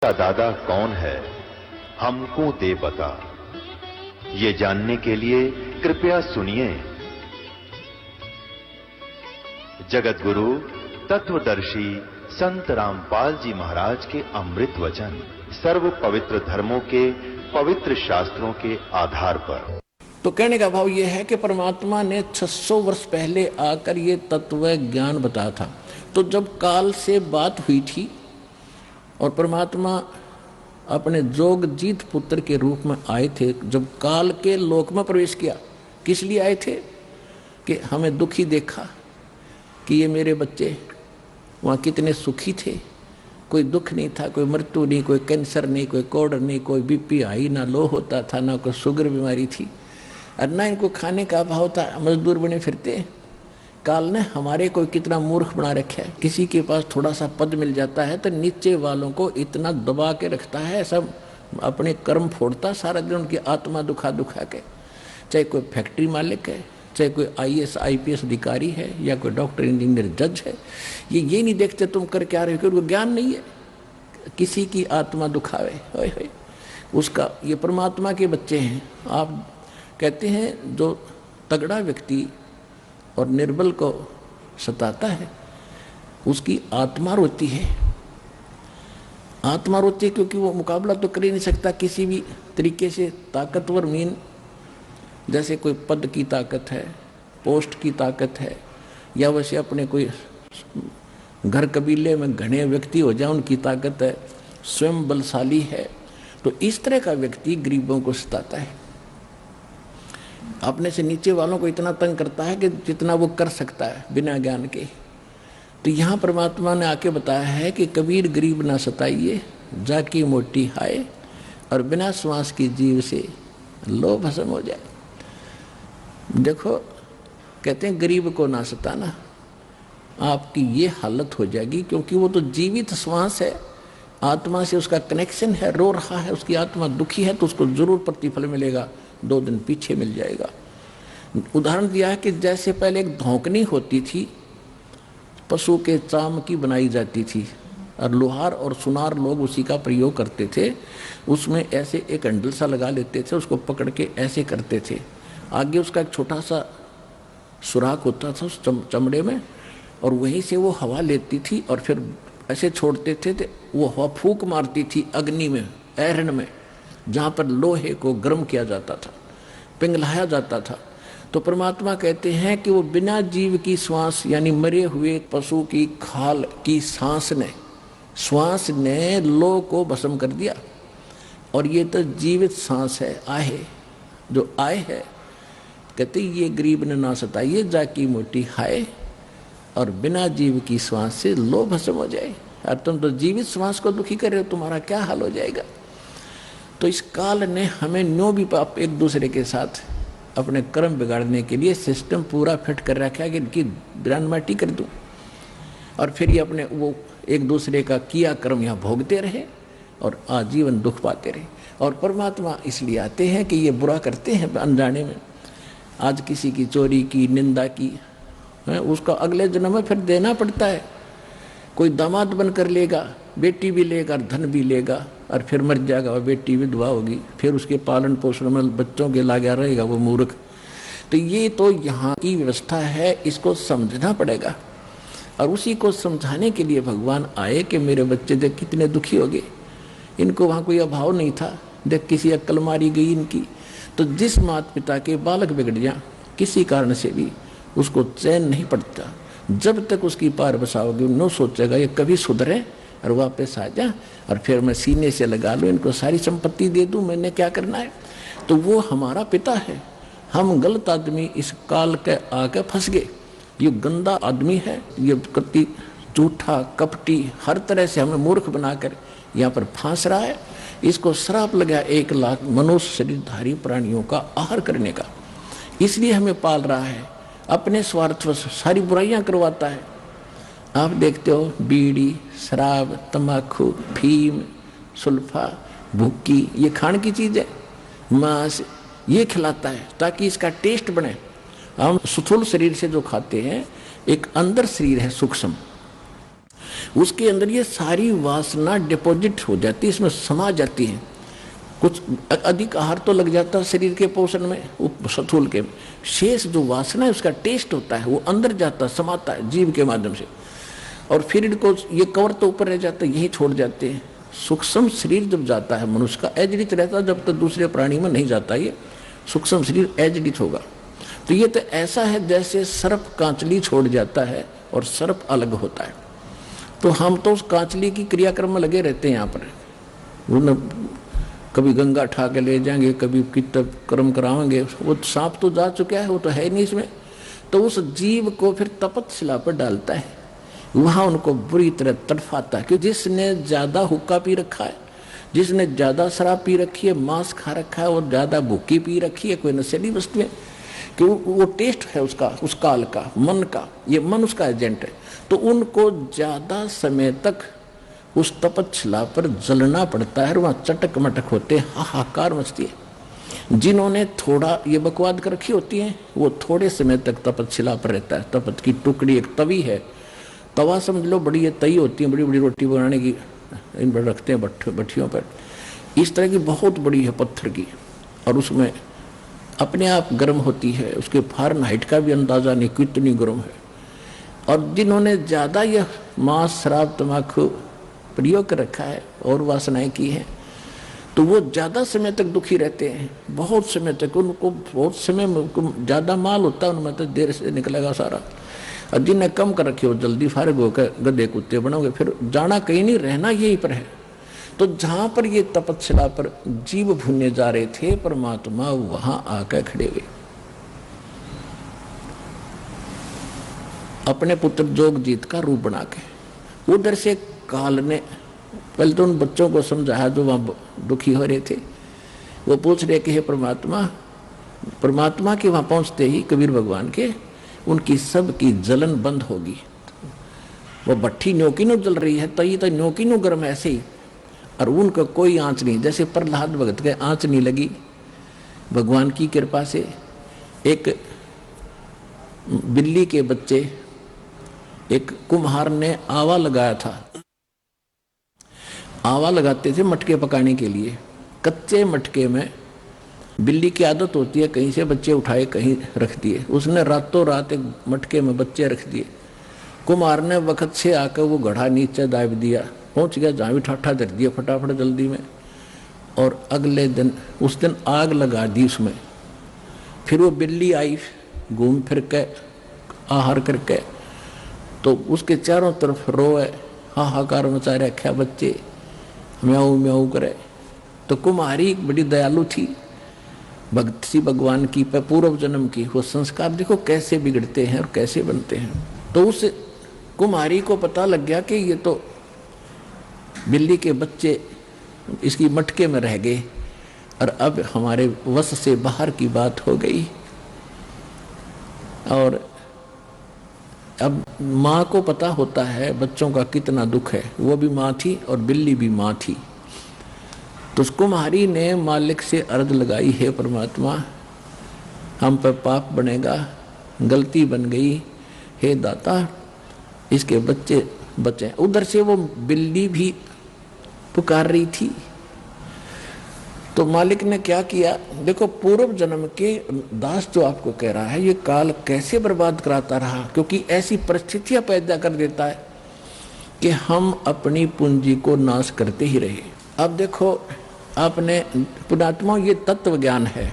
का दादा कौन है, हमको दे बता। ये जानने के लिए कृपया सुनिए। जगत गुरु तत्वदर्शी संत रामपाल जी महाराज के अमृत वचन सर्व पवित्र धर्मों के पवित्र शास्त्रों के आधार पर। तो कहने का भाव यह है कि परमात्मा ने 600 वर्ष पहले आकर ये तत्व ज्ञान बताया था। तो जब काल से बात हुई थी और परमात्मा अपने जोगजीत पुत्र के रूप में आए थे, जब काल के लोक में प्रवेश किया, किस लिए आए थे? कि हमें दुखी देखा कि ये मेरे बच्चे वहाँ कितने सुखी थे, कोई दुख नहीं था, कोई मृत्यु नहीं, कोई कैंसर नहीं, कोई कोढ़ नहीं, कोई बीपी हाई ना लो होता था, ना कोई शुगर बीमारी थी, और ना इनको खाने का अभाव था, मजदूर बने फिरते। काल ने हमारे को कितना मूर्ख बना रखा है। किसी के पास थोड़ा सा पद मिल जाता है तो नीचे वालों को इतना दबा के रखता है, सब अपने कर्म फोड़ता सारा दिन, उनकी आत्मा दुखा दुखा के। चाहे कोई फैक्ट्री मालिक है, चाहे कोई IAS IPS अधिकारी है, या कोई डॉक्टर इंजीनियर जज है, ये नहीं देखते तुम कर क्या रहे हो, उनको ज्ञान नहीं है, किसी की आत्मा दुखावे। होय होय उसका ये परमात्मा के बच्चे हैं। आप कहते हैं जो तगड़ा व्यक्ति और निर्बल को सताता है उसकी आत्मा रोती है। आत्मा रोती है क्योंकि वो मुकाबला तो कर ही नहीं सकता किसी भी तरीके से। ताकतवर मीन जैसे कोई पद की ताकत है, पोस्ट की ताकत है, या वैसे अपने कोई घर कबीले में घने व्यक्ति हो जाए उनकी ताकत है, स्वयं बलशाली है। तो इस तरह का व्यक्ति गरीबों को सताता है, अपने से नीचे वालों को इतना तंग करता है कि जितना वो कर सकता है बिना ज्ञान के। तो यहाँ परमात्मा ने आके बताया है कि कबीर गरीब ना सताइए, जाकी मोटी हाय, और बिना श्वास की जीव से लो भस्म हो जाए। देखो कहते हैं गरीब को ना सताना, आपकी ये हालत हो जाएगी, क्योंकि वो तो जीवित श्वास है, आत्मा से उसका कनेक्शन है, रो रहा है, उसकी आत्मा दुखी है, तो उसको जरूर प्रतिफल मिलेगा, 2 दिन पीछे मिल जाएगा। उदाहरण दिया है कि जैसे पहले एक धौंकनी होती थी, पशु के चाम की बनाई जाती थी, और लोहार और सुनार लोग उसी का प्रयोग करते थे। उसमें ऐसे एक हैंडल सा लगा लेते थे, उसको पकड़ के ऐसे करते थे, आगे उसका एक छोटा सा सुराख होता था उस चमड़े में, और वहीं से वो हवा लेती थी और फिर ऐसे छोड़ते थे, तो वो हवा फूंक मारती थी अग्नि में, ऐरन में, जहाँ पर लोहे को गर्म किया जाता था, पिघलाया जाता था। तो परमात्मा कहते हैं कि वो बिना जीव की श्वास, यानी मरे हुए पशु की खाल की श्वास ने लो को भस्म कर दिया। और ये तो जीवित सांस है, आहे जो आए है। कहते ये गरीब ने ना सताइए, जाकी मोटी हाय, और बिना जीव की श्वास से लो भस्म हो जाए। और तुम तो जीवित श्वास को दुखी कर रहे हो, तुम्हारा क्या हाल हो जाएगा। तो इस काल ने हमें न्यों भी एक दूसरे के साथ अपने कर्म बिगाड़ने के लिए सिस्टम पूरा फिट कर रखा है कि इनकी ब्रांडमाटी कर दूं, और फिर ये अपने वो एक दूसरे का किया कर्म यहाँ भोगते रहे और आजीवन दुख पाते रहे। और परमात्मा इसलिए आते हैं कि ये बुरा करते हैं अनजाने में। आज किसी की चोरी की, निंदा की है, उसका अगले जन्म में फिर देना पड़ता है। कोई दामाद बनकर लेगा, बेटी भी लेगा, धन भी लेगा, और फिर मर जाएगा, वह बेटी विधवा होगी, फिर उसके पालन पोषण में बच्चों के लागा रहेगा वो मूर्ख। तो ये तो यहाँ की व्यवस्था है, इसको समझना पड़ेगा। और उसी को समझाने के लिए भगवान आए कि मेरे बच्चे देख कितने दुखी हो गए, इनको वहाँ कोई अभाव नहीं था, देख किसी अक्ल मारी गई इनकी। तो जिस माता पिता के बालक बिगड़ जाए किसी कारण से भी, उसको चैन नहीं पड़ता। जब तक उसकी पार बसाओगे न सोचेगा ये कभी सुधरे और वापस आ जा, और फिर मैं सीने से लगा लूँ, इनको सारी संपत्ति दे दूँ, मैंने क्या करना है। तो वो हमारा पिता है। हम गलत आदमी इस काल के आके फंस गए। ये गंदा आदमी है, ये कति झूठा कपटी, हर तरह से हमें मूर्ख बनाकर यहाँ पर फांस रहा है। इसको श्राप लगा 1 लाख मनुष्य शरीरधारी प्राणियों का आहार करने का, इसलिए हमें पाल रहा है। अपने स्वार्थ में सारी बुराइयां करवाता है। आप देखते हो बीड़ी, शराब, तंबाकू, फीम, सुल्फा, भुक्की, ये खाने की चीज़ है, मांस ये खिलाता है ताकि इसका टेस्ट बने। हम स्थूल शरीर से जो खाते हैं, एक अंदर शरीर है सूक्ष्म, उसके अंदर ये सारी वासना डिपॉजिट हो जाती है, इसमें समा जाती है। कुछ अधिक आहार तो लग जाता है शरीर के पोषण में, स्थूल के शेष जो वासना है उसका टेस्ट होता है, वो अंदर जाता है, समाता है जीव के माध्यम से, और फिर इनको ये कवर तो ऊपर रह जाता है, यही छोड़ जाते हैं। सूक्ष्म शरीर जब जाता है मनुष्य का, एजडित रहता है, जब तक दूसरे प्राणी में नहीं जाता ये सूक्ष्म शरीर एजडित होगा। तो ये तो ऐसा है जैसे सर्प कांचली छोड़ जाता है और सर्प अलग होता है। तो हम तो उस कांचली की क्रियाक्रम में लगे रहते हैं यहाँ पर, वो कभी गंगा ठा के ले जाएंगे, कभी कितब कर्म कराएंगे, वो सांप तो जा चुका है, वो तो है नहीं इसमें। तो उस जीव को फिर तपस्या पर डालता है, वहां उनको बुरी तरह तड़फाता है, क्योंकि जिसने ज्यादा हुक्का पी रखा है, जिसने ज्यादा शराब पी रखी है, मांस खा रखा है और ज्यादा भूखी पी रखी है, कोई नशेली वस्तु है, कि वो टेस्ट है उसका, उस काल का, मन का, ये मन उसका एजेंट है। तो उनको ज्यादा समय तक उस तपस्या पर जलना पड़ता है, वहां चटक मटक होते, हाहाकार मचती है। जिन्होंने थोड़ा ये बकवाद कर रखी होती है, वो थोड़े समय तक तपस्या पर रहता है। तपत की टुकड़ी एक तवी है, तवा समझ लो, बड़ी ये तई होती है, बड़ी बड़ी रोटी बनाने की, इन पर रखते हैं भट्टियों पर, इस तरह की बहुत बड़ी है पत्थर की, और उसमें अपने आप गर्म होती है, उसके फारेनहाइट का भी अंदाजा नहीं कितनी गर्म है। और जिन्होंने ज्यादा यह मांस शराब तम्बाकू प्रयोग कर रखा है और वासनाएं की है, तो वो ज्यादा समय तक दुखी रहते हैं, बहुत समय तक, उनको बहुत समय ज्यादा माल होता है उनमें, तो देर से निकलेगा सारा। और जिन्हें कम कर रखे हो जल्दी फारिग होकर गधे कुत्ते बनोगे, फिर जाना कहीं नहीं, रहना यहीं पर है। तो जहां पर ये तपस्या पर जीव भुनने जा रहे थे, परमात्मा वहां आकर खड़े हुए, अपने पुत्र जोगजीत का रूप बना के। उधर से काल ने पहले तो उन बच्चों को समझाया जो वहां दुखी हो रहे थे, वो पूछ रहे कि हे परमात्मा, परमात्मा के वहां पहुंचते ही कबीर भगवान के, उनकी सब की जलन बंद होगी। वो भट्ठी न्योकी नो जल रही है, तई तो न्योकी नो गर्म ऐसे ही, और उनका कोई आंच नहीं, जैसे प्रहलाद भगत के आंच नहीं लगी। भगवान की कृपा से एक बिल्ली के बच्चे, एक कुम्हार ने आवा लगाया था, आवा लगाते थे मटके पकाने के लिए। कच्चे मटके में बिल्ली की आदत होती है कहीं से बच्चे उठाए कहीं रख दिए, उसने रातों रात एक मटके में बच्चे रख दिए। कुम्हार ने वक्त से आकर वो घड़ा नीचे दाब दिया, पहुंच गया जहाँ भी ठाठा धर दिया फटाफट जल्दी में, और अगले दिन उस दिन आग लगा दी उसमें। फिर वो बिल्ली आई घूम फिर के आहार करके, तो उसके चारों तरफ रोए, हाहाकार मचा रखा, बच्चे म्याऊ म्याऊ करे। तो कुम्हारी बड़ी दयालु थी, भक्त थी भगवान की, पूर्व जन्म की, वो संस्कार देखो कैसे बिगड़ते हैं और कैसे बनते हैं। तो उस कुम्हारी को पता लग गया कि ये तो बिल्ली के बच्चे इसकी मटके में रह गए और अब हमारे वश से बाहर की बात हो गई। और अब माँ को पता होता है बच्चों का कितना दुख है, वो भी माँ थी और बिल्ली भी माँ थी। तो उस कुम्हारी ने मालिक से अर्ज लगाई, हे परमात्मा, हम पर पाप बनेगा, गलती बन गई, हे दाता इसके बच्चे बचे। उधर से वो बिल्ली भी पुकार रही थी। तो मालिक ने क्या किया, देखो पूर्व जन्म के दास जो आपको कह रहा है, ये काल कैसे बर्बाद कराता रहा, क्योंकि ऐसी परिस्थितियां पैदा कर देता है कि हम अपनी पूंजी को नाश करते ही रहे। अब देखो आपने पुणात्मा, ये तत्व ज्ञान है,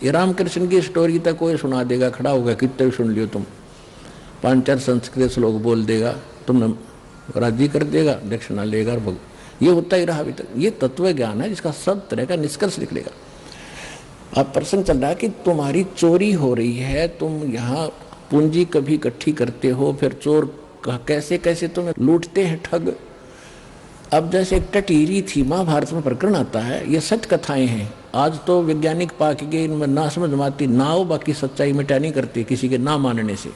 ये रामकृष्ण की स्टोरी तक कोई सुना देगा, खड़ा होगा, कितने भी सुन लियो तुम, 5-4 संस्कृत श्लोक बोल देगा, तुमने राजी कर देगा, दक्षिणा लेगा, ये होता ही रहा अभी तक। ये तत्व ज्ञान है जिसका सब तरह का निष्कर्ष निकलेगा। अब प्रश्न चल रहा है कि तुम्हारी चोरी हो रही है, तुम यहाँ पूंजी कभी इकट्ठी करते हो, फिर चोर कैसे कैसे तुम्हें लूटते हैं ठग। अब जैसे एक टटीरी थी, महाभारत में प्रकरण आता है, ये सत्य कथाएं हैं। आज तो वैज्ञानिक पाक के इनमें ना समझ माती ना हो, बाकी सच्चाई मिटा नहीं करती किसी के ना मानने से।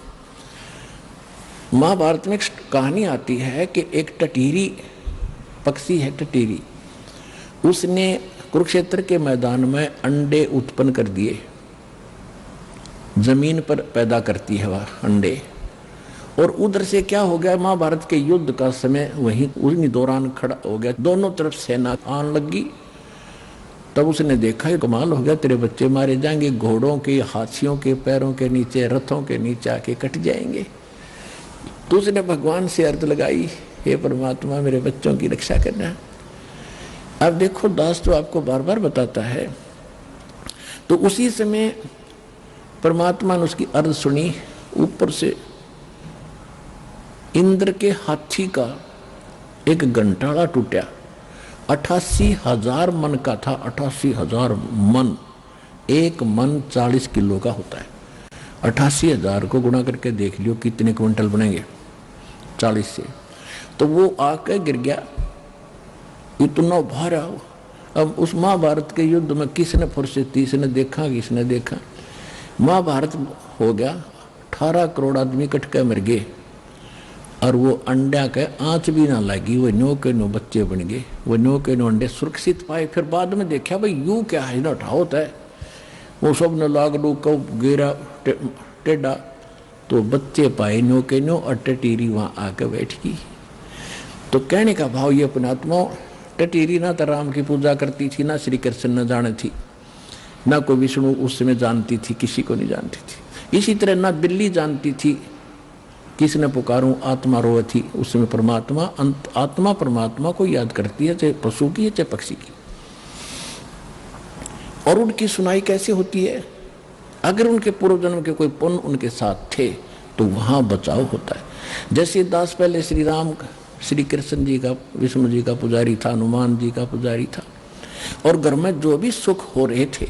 महाभारत में एक कहानी आती है कि एक टटीरी पक्षी है, टटीरी, उसने कुरुक्षेत्र के मैदान में अंडे उत्पन्न कर दिए, जमीन पर पैदा करती है वह अंडे, और उधर से क्या हो गया, महाभारत के युद्ध का समय वहीं उन्हीं दौरान खड़ा हो गया, दोनों तरफ सेना आने लगी। तब उसने देखा ये कमाल हो गया, तेरे बच्चे मारे जाएंगे, घोड़ों के हाथियों के पैरों के नीचे रथों के नीचे आके कट जाएंगे। तो उसने भगवान से अर्ज लगाई, हे परमात्मा मेरे बच्चों की रक्षा करना। अब देखो दास तो आपको बार बार बताता है। तो उसी समय परमात्मा ने उसकी अर्ज सुनी। ऊपर से इंद्र के हाथी का एक घंटाड़ा टूटा, 88,000 मन का था। 88,000 मन, एक मन 40 किलो का होता है। 88,000 को गुणा करके देख लियो कितने क्विंटल बनेंगे 40 से। तो वो आके गिर गया, इतना भारा। अब उस महाभारत के युद्ध में किसने फुर्सत थी, किसने देखा, किसने देखा। महाभारत हो गया, 18 करोड़ आदमी इकट्ठ के मर गए, और वो अंडा के आंच भी ना लगी, वो नो के नो बच्चे बन गए, वो नो के नो अंडे सुरक्षित पाए। फिर बाद में देखा भाई यूं क्या है ना, होता है वो सब ने लाग लू को गिरा टेढ़ा, तो बच्चे पाए नो के नो, और टटीरी वहां आके बैठ गई। तो कहने का भाव ये अपने आत्मा, टटीरी ना तो राम की पूजा करती थी, ना श्री कृष्ण न जाने थी, ना कोई विष्णु उस समय जानती थी, किसी को नहीं जानती थी। इसी तरह ना बिल्ली जानती थी किसने पुकारूं, आत्मा रोए थी। उस समय परमात्मा, आत्मा परमात्मा को याद करती है, चाहे पशु की है चाहे पक्षी की। और उनकी सुनाई कैसे होती है, अगर उनके पूर्व जन्म के कोई पुण्य उनके साथ थे तो वहां बचाव होता है। जैसे दास पहले श्री राम श्री कृष्ण जी का, विष्णु जी का पुजारी था, हनुमान जी का पुजारी था, और घर में जो भी सुख हो रहे थे,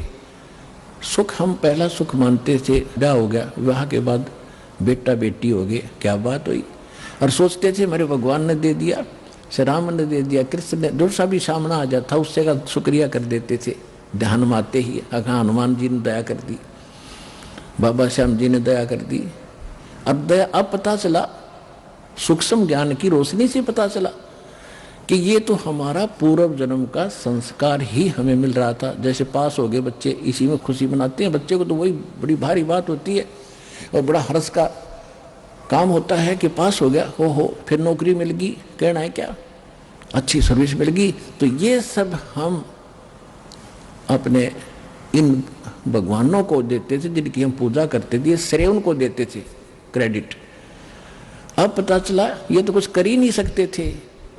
सुख हम पहला सुख मानते थे, ब्याह हो गया, विवाह के बाद बेटा बेटी हो गए, क्या बात हुई, और सोचते थे मेरे भगवान ने दे दिया, श्री राम ने दे दिया, कृष्ण ने, जो सा भी सामना आ जाता उससे का शुक्रिया कर देते थे। ध्यान में आते ही हाँ हनुमान जी ने दया कर दी, बाबा श्याम जी ने दया कर दी। अब दया, अब पता चला, सूक्ष्म ज्ञान की रोशनी से पता चला कि ये तो हमारा पूर्व जन्म का संस्कार ही हमें मिल रहा था। जैसे पास हो गए बच्चे, इसी में खुशी मनाते हैं, बच्चे को तो वही बड़ी भारी बात होती है और बड़ा हर्ष का काम होता है कि पास हो गया, हो फिर नौकरी मिल गई, कहना है क्या, अच्छी सर्विस मिल गई। तो ये सब हम अपने इन भगवानों को देते थे जिनकी हम पूजा करते थे, श्रेय उनको देते थे, क्रेडिट। अब पता चला ये तो कुछ कर ही नहीं सकते थे,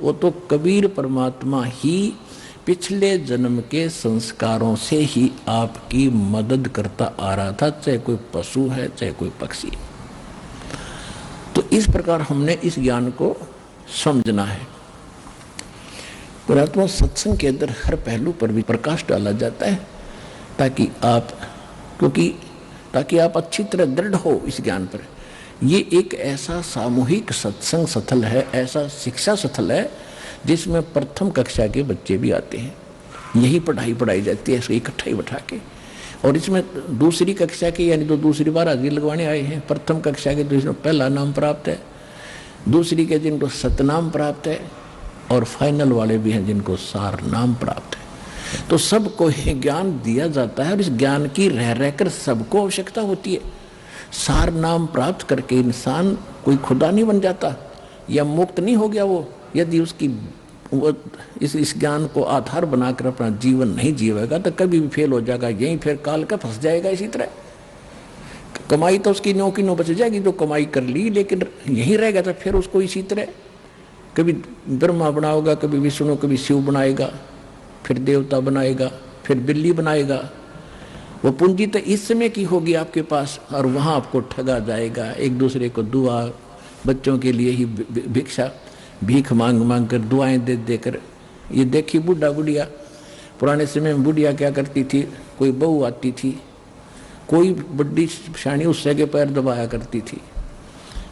वो तो कबीर परमात्मा ही पिछले जन्म के संस्कारों से ही आपकी मदद करता आ रहा था, चाहे कोई पशु है चाहे कोई पक्षी। तो इस प्रकार हमने इस ज्ञान को समझना है। परमात्मा सत्संग के अंदर हर पहलू पर भी प्रकाश डाला जाता है ताकि आप अच्छी तरह दृढ़ हो इस ज्ञान पर। ये एक ऐसा सामूहिक सत्संग स्थल है, ऐसा शिक्षा स्थल है जिसमें प्रथम कक्षा के बच्चे भी आते हैं, यही पढ़ाई जाती है, इसको इकट्ठा ही बैठा के। और इसमें दूसरी कक्षा के यानी तो दूसरी बार हाजिरी लगवाने आए हैं, प्रथम कक्षा के तो इसमें पहला नाम प्राप्त है, दूसरी के जिनको सतनाम प्राप्त है, और फाइनल वाले भी हैं जिनको सार नाम प्राप्त है। तो सबको ही ज्ञान दिया जाता है, और इस ज्ञान की रह रहकर सबको आवश्यकता होती है। सार नाम प्राप्त करके इंसान कोई खुदा नहीं बन जाता या मुक्त नहीं हो गया वो, यदि उसकी वो इस ज्ञान को आधार बनाकर अपना जीवन नहीं जीवेगा तो कभी भी फेल हो जाएगा, यहीं फिर काल का फंस जाएगा। इसी तरह कमाई तो उसकी नो की नो बच जाएगी जो कमाई कर ली, लेकिन यहीं रहेगा तो फिर उसको इसी तरह कभी ब्रह्मा बनाएगा, कभी विष्णु, कभी शिव बनाएगा, फिर देवता बनाएगा, फिर बिल्ली बनाएगा। वो पूंजी तो इस समय की होगी आपके पास, और वहाँ आपको ठगा जाएगा। एक दूसरे को दुआ, बच्चों के लिए ही भिक्षा भीख मांग मांग कर, दुआएं दे देकर। ये देखी बुढ़ा बुढ़िया, पुराने समय में बुढ़िया क्या करती थी, कोई बहू आती थी, कोई बड्डी शानी उससे के पैर दबाया करती थी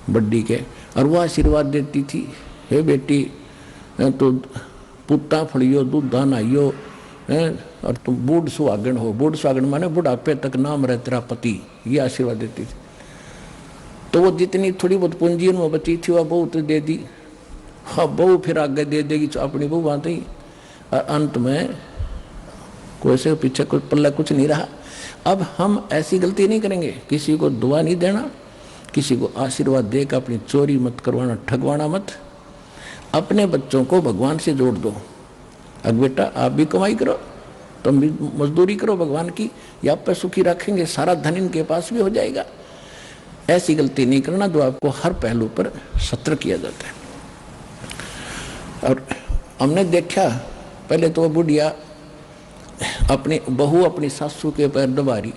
बड्डी के, और वह आशीर्वाद देती थी, हे बेटी तो पुत्ता फड़ियो दूधा नहाइयो, और तुम बूढ़ सुहागन हो। बूढ़ सुहागन माने बुढ़ापे तक नाम रहे तेरा पति, ये आशीर्वाद देती थी। तो वो जितनी थोड़ी बहुत पूंजी उनमें बची थी वह बहू तो दे दी, हाँ बहू फिर आगे दे देगी अपनी बहू आते ही, और अंत में कोई से पीछे कुछ पल्ला कुछ नहीं रहा। अब हम ऐसी गलती नहीं करेंगे, किसी को दुआ नहीं देना, किसी को आशीर्वाद देकर अपनी चोरी मत करवाना, ठगवाना मत। अपने बच्चों को भगवान से जोड़ दो। अब बेटा आप भी कमाई करो, तुम भी मजदूरी करो भगवान की, या आप पे सुखी रखेंगे, सारा धन इनके पास भी हो जाएगा। ऐसी गलती नहीं करना जो आपको हर पहलू पर सत्र किया जाता है। और हमने देखा पहले तो वो बुढ़िया अपनी बहू अपनी सासू के पैर दबा रही,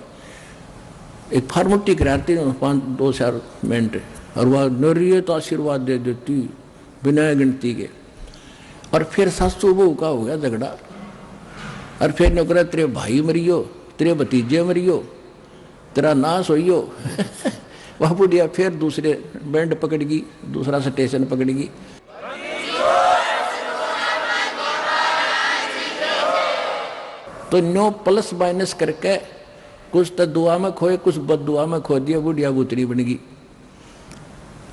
एक फार्मोटी कराती 5-2 मिनट, और वह नरियत आशीर्वाद दे देती बिना गिनती के। और फिर सासू बहू का हो गया झगड़ा, और फिर नौकरा तेरे भाई मरियो, तेरे भतीजे मरियो, तेरा नाश होइयो। वह बुढ़िया फिर दूसरे बैंड पकड़गी, दूसरा स्टेशन पकड़गी। तो 9 प्लस माइनस करके कुछ तो दुआ में खोए, कुछ बददुआ में खो दिया। बुढ़िया गुतरी बन गई,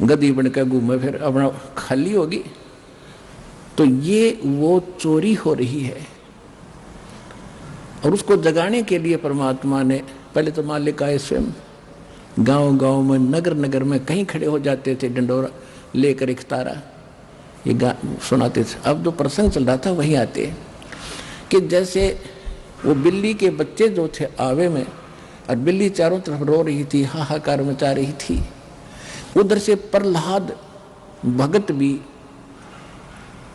गधी बनकर घूमे, फिर अपना खाली होगी। तो ये वो चोरी हो रही है, और उसको जगाने के लिए परमात्मा ने पहले तो मालिक आए स्वयं, गांव गांव में, नगर नगर में कहीं खड़े हो जाते थे डंडोरा लेकर एक तारा, ये सुनाते थे। अब जो प्रसंग चल रहा था वहीं आते कि जैसे वो बिल्ली के बच्चे जो थे आवे में, और बिल्ली चारों तरफ रो रही थी, हाहाकार मचा रही थी। उधर से प्रहलाद भगत भी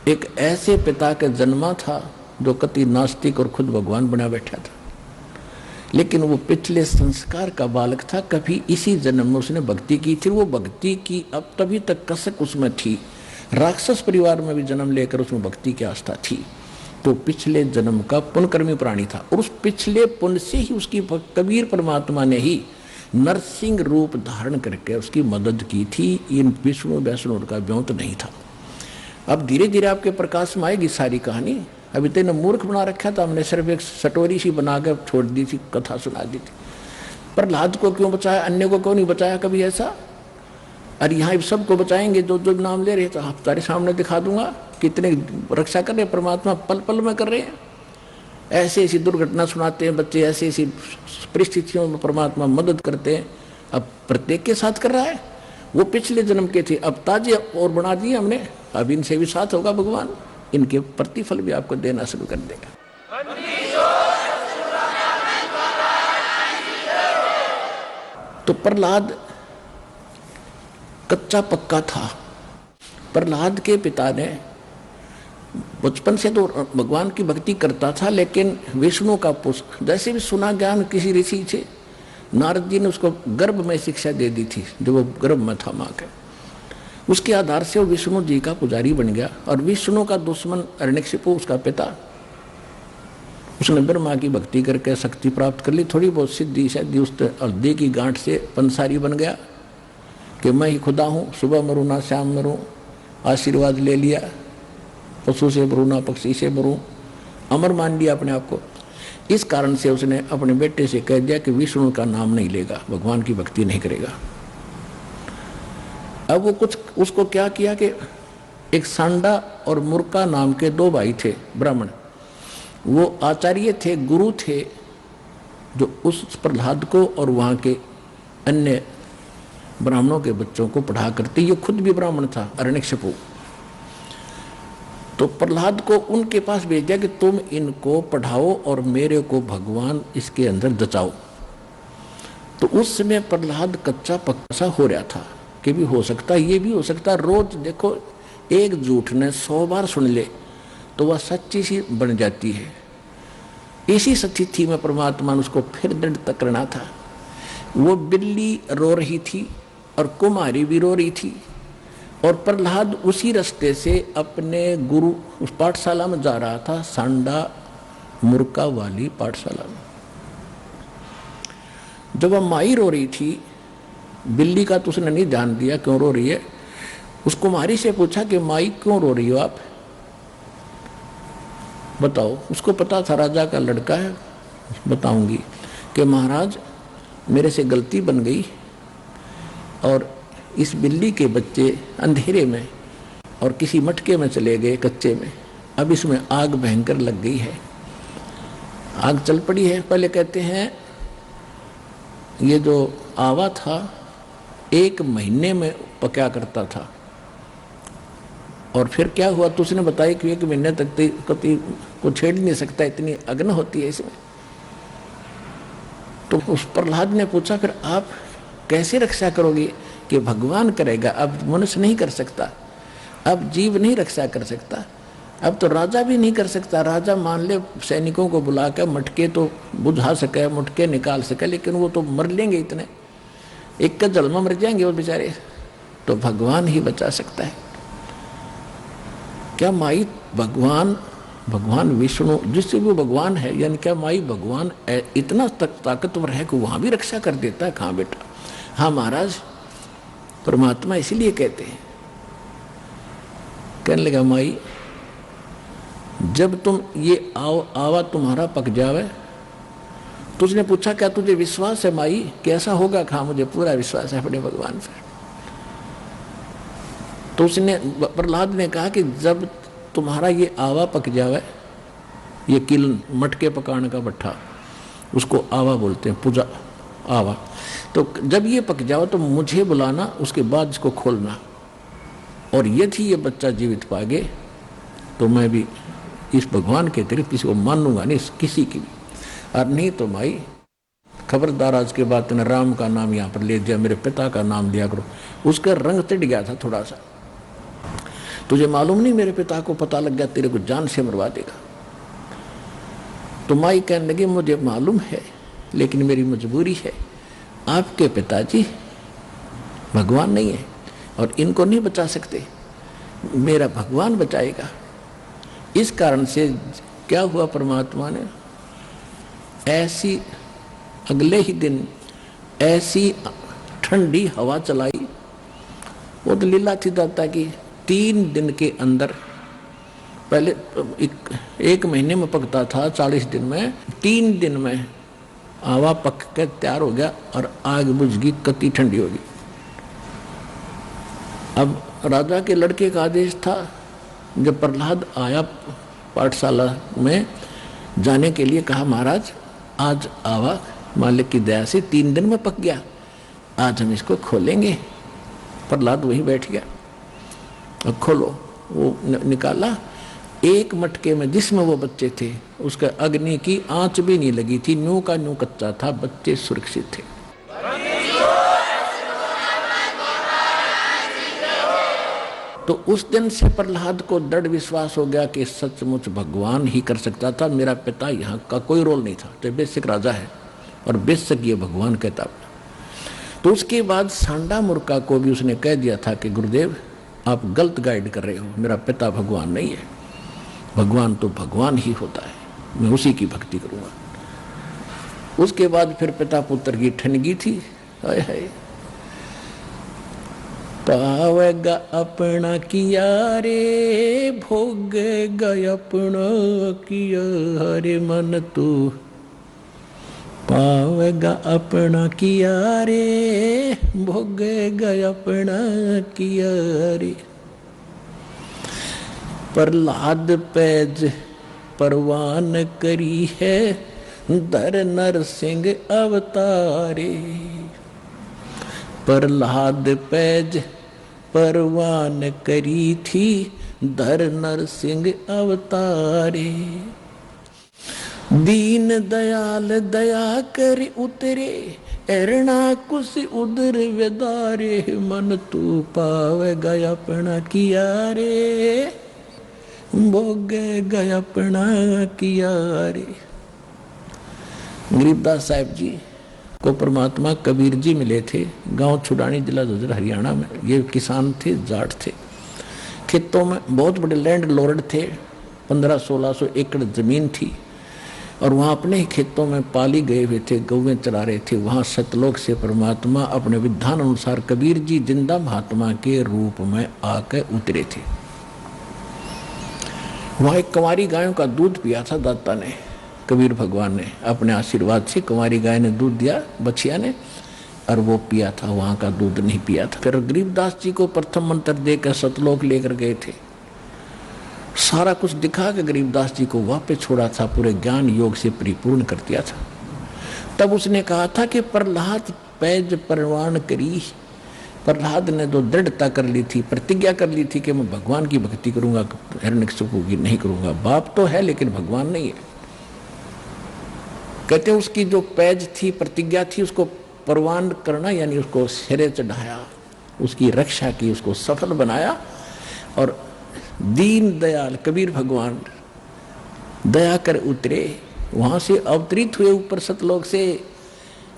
एक ऐसे पिता का जन्मा था जो कति नास्तिक और खुद भगवान बना बैठा था, लेकिन वो पिछले संस्कार का बालक था। कभी इसी जन्म में उसने भक्ति की थी, वो भक्ति की अब तभी तक कसक उसमें थी। राक्षस परिवार में भी जन्म लेकर उसमें भक्ति की आस्था थी, तो पिछले जन्म का पुण्यकर्मी प्राणी था। और उस पिछले पुण्य से ही उसकी कबीर परमात्मा ने ही नरसिंह रूप धारण करके उसकी मदद की थी। इन विष्णु वैष्णु का व्योत नहीं था। अब धीरे धीरे आपके प्रकाश में आएगी सारी कहानी। अभी तेने मूर्ख बना रखा था, हमने सिर्फ एक सटोरी सी बना कर छोड़ दी थी, कथा सुना दी थी। प्रहलाद को क्यों बचाया, अन्य को क्यों नहीं बचाया कभी ऐसा? और यहाँ सबको बचाएंगे जो जो नाम ले रहे, तो आप तारे सामने दिखा दूंगा कितने रक्षा कर रहे परमात्मा, पल पल में कर रहे हैं। ऐसी ऐसी दुर्घटना सुनाते हैं बच्चे, ऐसी ऐसी परिस्थितियों में परमात्मा मदद करते हैं। अब प्रत्येक के साथ कर रहा है। वो पिछले जन्म के थे, अब ताजे और बना दिए हमने, अब इनसे भी साथ होगा भगवान, इनके प्रतिफल भी आपको देना शुरू कर देगा। तो प्रहलाद कच्चा पक्का था। प्रहलाद के पिता ने बचपन से तो भगवान की भक्ति करता था, लेकिन विष्णु का पुष्प जैसे भी सुना ज्ञान किसी ऋषि से, नारद जी ने उसको गर्भ में शिक्षा दे दी थी, जो वो गर्भ में था माँ के। उसके आधार से वो विष्णु जी का पुजारी बन गया। और विष्णु का दुश्मन हिरण्यकशिपु उसका पिता, उसने ब्रह्मा की भक्ति करके शक्ति प्राप्त कर ली, थोड़ी बहुत सिद्धि शायद उस हल्दी की गांठ से पंसारी बन गया कि मैं ही खुदा हूँ, सुबह मरूँ ना शाम मरूँ, आशीर्वाद ले लिया, पशु से मरूँ ना पक्षी से मरूँ, अमर मान लिया अपने आप को। इस कारण से उसने अपने बेटे से कह दिया कि विष्णु का नाम नहीं लेगा, भगवान की भक्ति नहीं करेगा। अब वो कुछ उसको क्या किया कि एक सांडा और मुर्का नाम के 2 भाई थे ब्राह्मण, वो आचार्य थे, गुरु थे, जो उस प्रहलाद को और वहाँ के अन्य ब्राह्मणों के बच्चों को पढ़ा करते। ये खुद भी ब्राह्मण था हिरण्यकशिपु। तो प्रहलाद को उनके पास भेज दिया कि तुम इनको पढ़ाओ और मेरे को भगवान इसके अंदर जचाओ। तो उस समय प्रहलाद कच्चा पक्का सा हो रहा था कि भी हो सकता, ये भी हो सकता। रोज देखो एक झूठ ने 100 बार सुन ले तो वह सच्ची सी बन जाती है। इसी स्थिति में परमात्मा ने उसको फिर दृढ़ तक करना था। वो बिल्ली रो रही थी और कुमारी भी रो रही थी, और प्रहलाद उसी रास्ते से अपने गुरु उस पाठशाला में जा रहा था, सांडा मुर्का वाली पाठशाला में। जब वह माई रो रही थी, बिल्ली का तो उसने नहीं ध्यान दिया क्यों रो रही है। उस कुमारी से पूछा कि माई क्यों रो रही हो आप, बताओ। उसको पता था राजा का लड़का है, बताऊंगी कि महाराज मेरे से गलती बन गई और इस बिल्ली के बच्चे अंधेरे में और किसी मटके में चले गए कच्चे में, अब इसमें आग भयंकर लग गई है, आग चल पड़ी है। पहले कहते हैं ये जो आवा था 1 महीने में पका करता था। और फिर क्या हुआ तो उसने बताया कि 1 महीने तक कभी को छेड़ नहीं सकता, इतनी अग्नि होती है इसमें। तो उस प्रहलाद ने पूछा फिर आप कैसे रक्षा करोगे? कि भगवान करेगा, अब मनुष्य नहीं कर सकता, अब जीव नहीं रक्षा कर सकता, अब तो राजा भी नहीं कर सकता। राजा मान ले सैनिकों को बुलाकर मटके तो बुझा सके, मटके निकाल सके, लेकिन वो तो मर लेंगे, इतने एक का जल में मर जाएंगे वो बेचारे। तो भगवान ही बचा सकता है। क्या माई भगवान विष्णु जिससे वो भगवान है, यानी क्या माई भगवान इतना ताकतवर है कि वहां भी रक्षा कर देता है? कहाँ बेटा। हाँ महाराज, परमात्मा इसीलिए कहते हैं। कहने लगा माई जब तुम ये आवा तुम्हारा पक जावे, तो उसने पूछा क्या तुझे विश्वास है माई? कैसा होगा? कहा मुझे पूरा विश्वास है अपने भगवान पर। तो उसने प्रहलाद ने कहा कि जब तुम्हारा ये आवा पक जावे, ये किलन मटके पकाने का भट्ठा, उसको आवा बोलते हैं, पूजा आवा, तो जब ये पक जाओ तो मुझे बुलाना, उसके बाद इसको खोलना, और यदि ये बच्चा जीवित पागे तो मैं भी इस भगवान के अतिरिक्त किसी को मानूंगा नहीं, किसी की भी। और नहीं तो माई खबरदार, आज के बाद तेने राम का नाम यहाँ पर ले दिया, मेरे पिता का नाम लिया करो। उसका रंग तिड़ गया था थोड़ा सा, तुझे मालूम नहीं मेरे पिता को पता लग गया तेरे को जान से मरवा देगा। तो माई कहने लगी मुझे मालूम है, लेकिन मेरी मजबूरी है, आपके पिताजी भगवान नहीं है और इनको नहीं बचा सकते, मेरा भगवान बचाएगा। इस कारण से क्या हुआ, परमात्मा ने ऐसी अगले ही दिन ऐसी ठंडी हवा चलाई, वो तो लीला थी दाता की। 3 दिन के अंदर, पहले 1 महीने में पकता था, 40 दिन में, 3 दिन में आवा पक के तैयार हो गया और आग बुझ गई, कति ठंडी होगी। अब राजा के लड़के का आदेश था, जब प्रहलाद आया पाठशाला में जाने के लिए, कहा महाराज आज आवा मालिक की दया से 3 दिन में पक गया, आज हम इसको खोलेंगे। प्रहलाद वहीं बैठ गया, अब खोलो। वो निकाला, एक मटके में जिसमें वो बच्चे थे उसका अग्नि की आंच भी नहीं लगी थी, न्यू का न्यू कच्चा था, बच्चे सुरक्षित थे। तो उस दिन से प्रहलाद को दृढ़ विश्वास हो गया कि सचमुच भगवान ही कर सकता था, मेरा पिता यहाँ का कोई रोल नहीं था, तो बेशक राजा है और बेशक ये भगवान कहता। तो उसके बाद सांडा मुर्का को भी उसने कह दिया था कि गुरुदेव आप गलत गाइड कर रहे हो, मेरा पिता भगवान नहीं है, भगवान तो भगवान ही होता है, मैं उसी की भक्ति करूँगा। उसके बाद फिर पिता पुत्र की ठनगी थी, हाय हाय, पावेगा अपना किया रे, भोगेगा अपना किया रे मन तू, पावेगा अपना किया रे, भोगेगा अपना किया रे। प्रहलाद पैज परवान करी है, धर नरसिंह अवतारे। प्रहलाद पैज परवान करी थी, धर नरसिंह अवतारे। दीन दयाल दया कर उतरे, एरना कुछ उदर वेदारे, मन तू पावेगा अपना किया रे, भोगेगा अपना किया रे। गरीबदास साहिब जी को परमात्मा कबीर जी मिले थे, गांव छुड़ानी, जिला झज्जर, हरियाणा में। ये किसान थे, जाट थे, खेतों में बहुत बड़े लैंड लॉर्ड थे, 1500-1600 एकड़ जमीन थी, और वहाँ अपने ही खेतों में पाली गए हुए थे, गौवें चरा रहे थे। वहाँ सतलोक से परमात्मा अपने विधान अनुसार कबीर जी जिंदा महात्मा के रूप में आकर उतरे थे। वहाँ एक कुंवारी गायों का दूध पिया था दाता ने, कबीर भगवान ने अपने आशीर्वाद से कुंवारी गाय ने दूध दिया बछिया ने, और वो पिया था, वहाँ का दूध नहीं पिया था। फिर गरीबदास जी को प्रथम मंत्र देकर सतलोक लेकर गए थे, सारा कुछ दिखा के गरीबदास जी को वापस छोड़ा था, पूरे ज्ञान योग से परिपूर्ण कर दिया था। तब उसने कहा था कि प्रहलाद पैज परवान करी, प्रहलाद ने जो दृढ़ता कर ली थी, प्रतिज्ञा कर ली थी कि मैं भगवान की भक्ति करूंगा, हिरण्यकशिपु की नहीं करूंगा। बाप तो है लेकिन भगवान नहीं है। कहते हैं उसकी जो पैज थी, प्रतिज्ञा थी, उसको परवान करना, यानी उसको सिरे चढ़ाया, उसकी रक्षा की, उसको सफल बनाया। और दीन दयाल कबीर भगवान दया कर उतरे, वहां से अवतरित हुए ऊपर सतलोक से,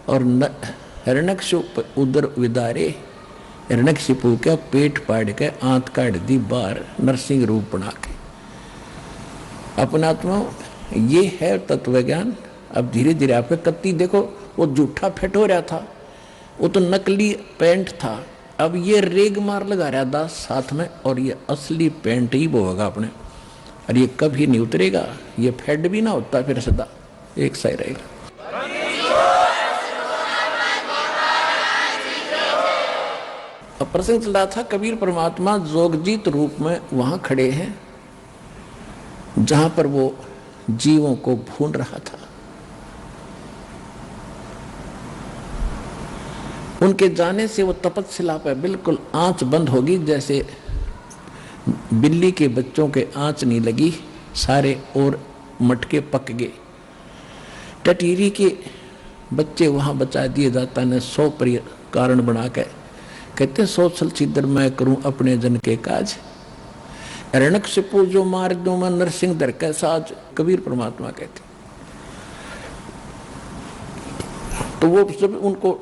और हिरण्यकशिपु उदर विदारे, हिरण्यकशिपु का पेट पाड़ के आंत काट दी बाहर, नरसिंह रूप बना के। अपनात्मा ये है तत्व ज्ञान। अब धीरे धीरे आपके कत्ती देखो, वो जूठा फेट हो रहा था, वो तो नकली पेंट था, अब ये रेग मार लगा रहा दास साथ में, और ये असली पेंट ही वो होगा अपने, और ये कभी नहीं उतरेगा, ये फेड भी ना होता फिर सदा एक सा ही रहेगा। अब प्रसंग चल रहा था, कबीर परमात्मा जोगजीत रूप में वहां खड़े हैं जहां पर वो जीवों को भून रहा था। उनके जाने से वो तपस्या पे बिल्कुल आंच बंद होगी, जैसे बिल्ली के बच्चों के आंच नहीं लगी, सारे और मटके पक गए। टटीरी के बच्चे वहां बचा दिए दाता ने 100 कारण बना के, कहते 100 छलछिद्र मैं करूं अपने जन के काज, हिरण्यकशिपु जो मार दूं मैं नरसिंह दर के साज, कबीर परमात्मा कहते। तो वो जब उनको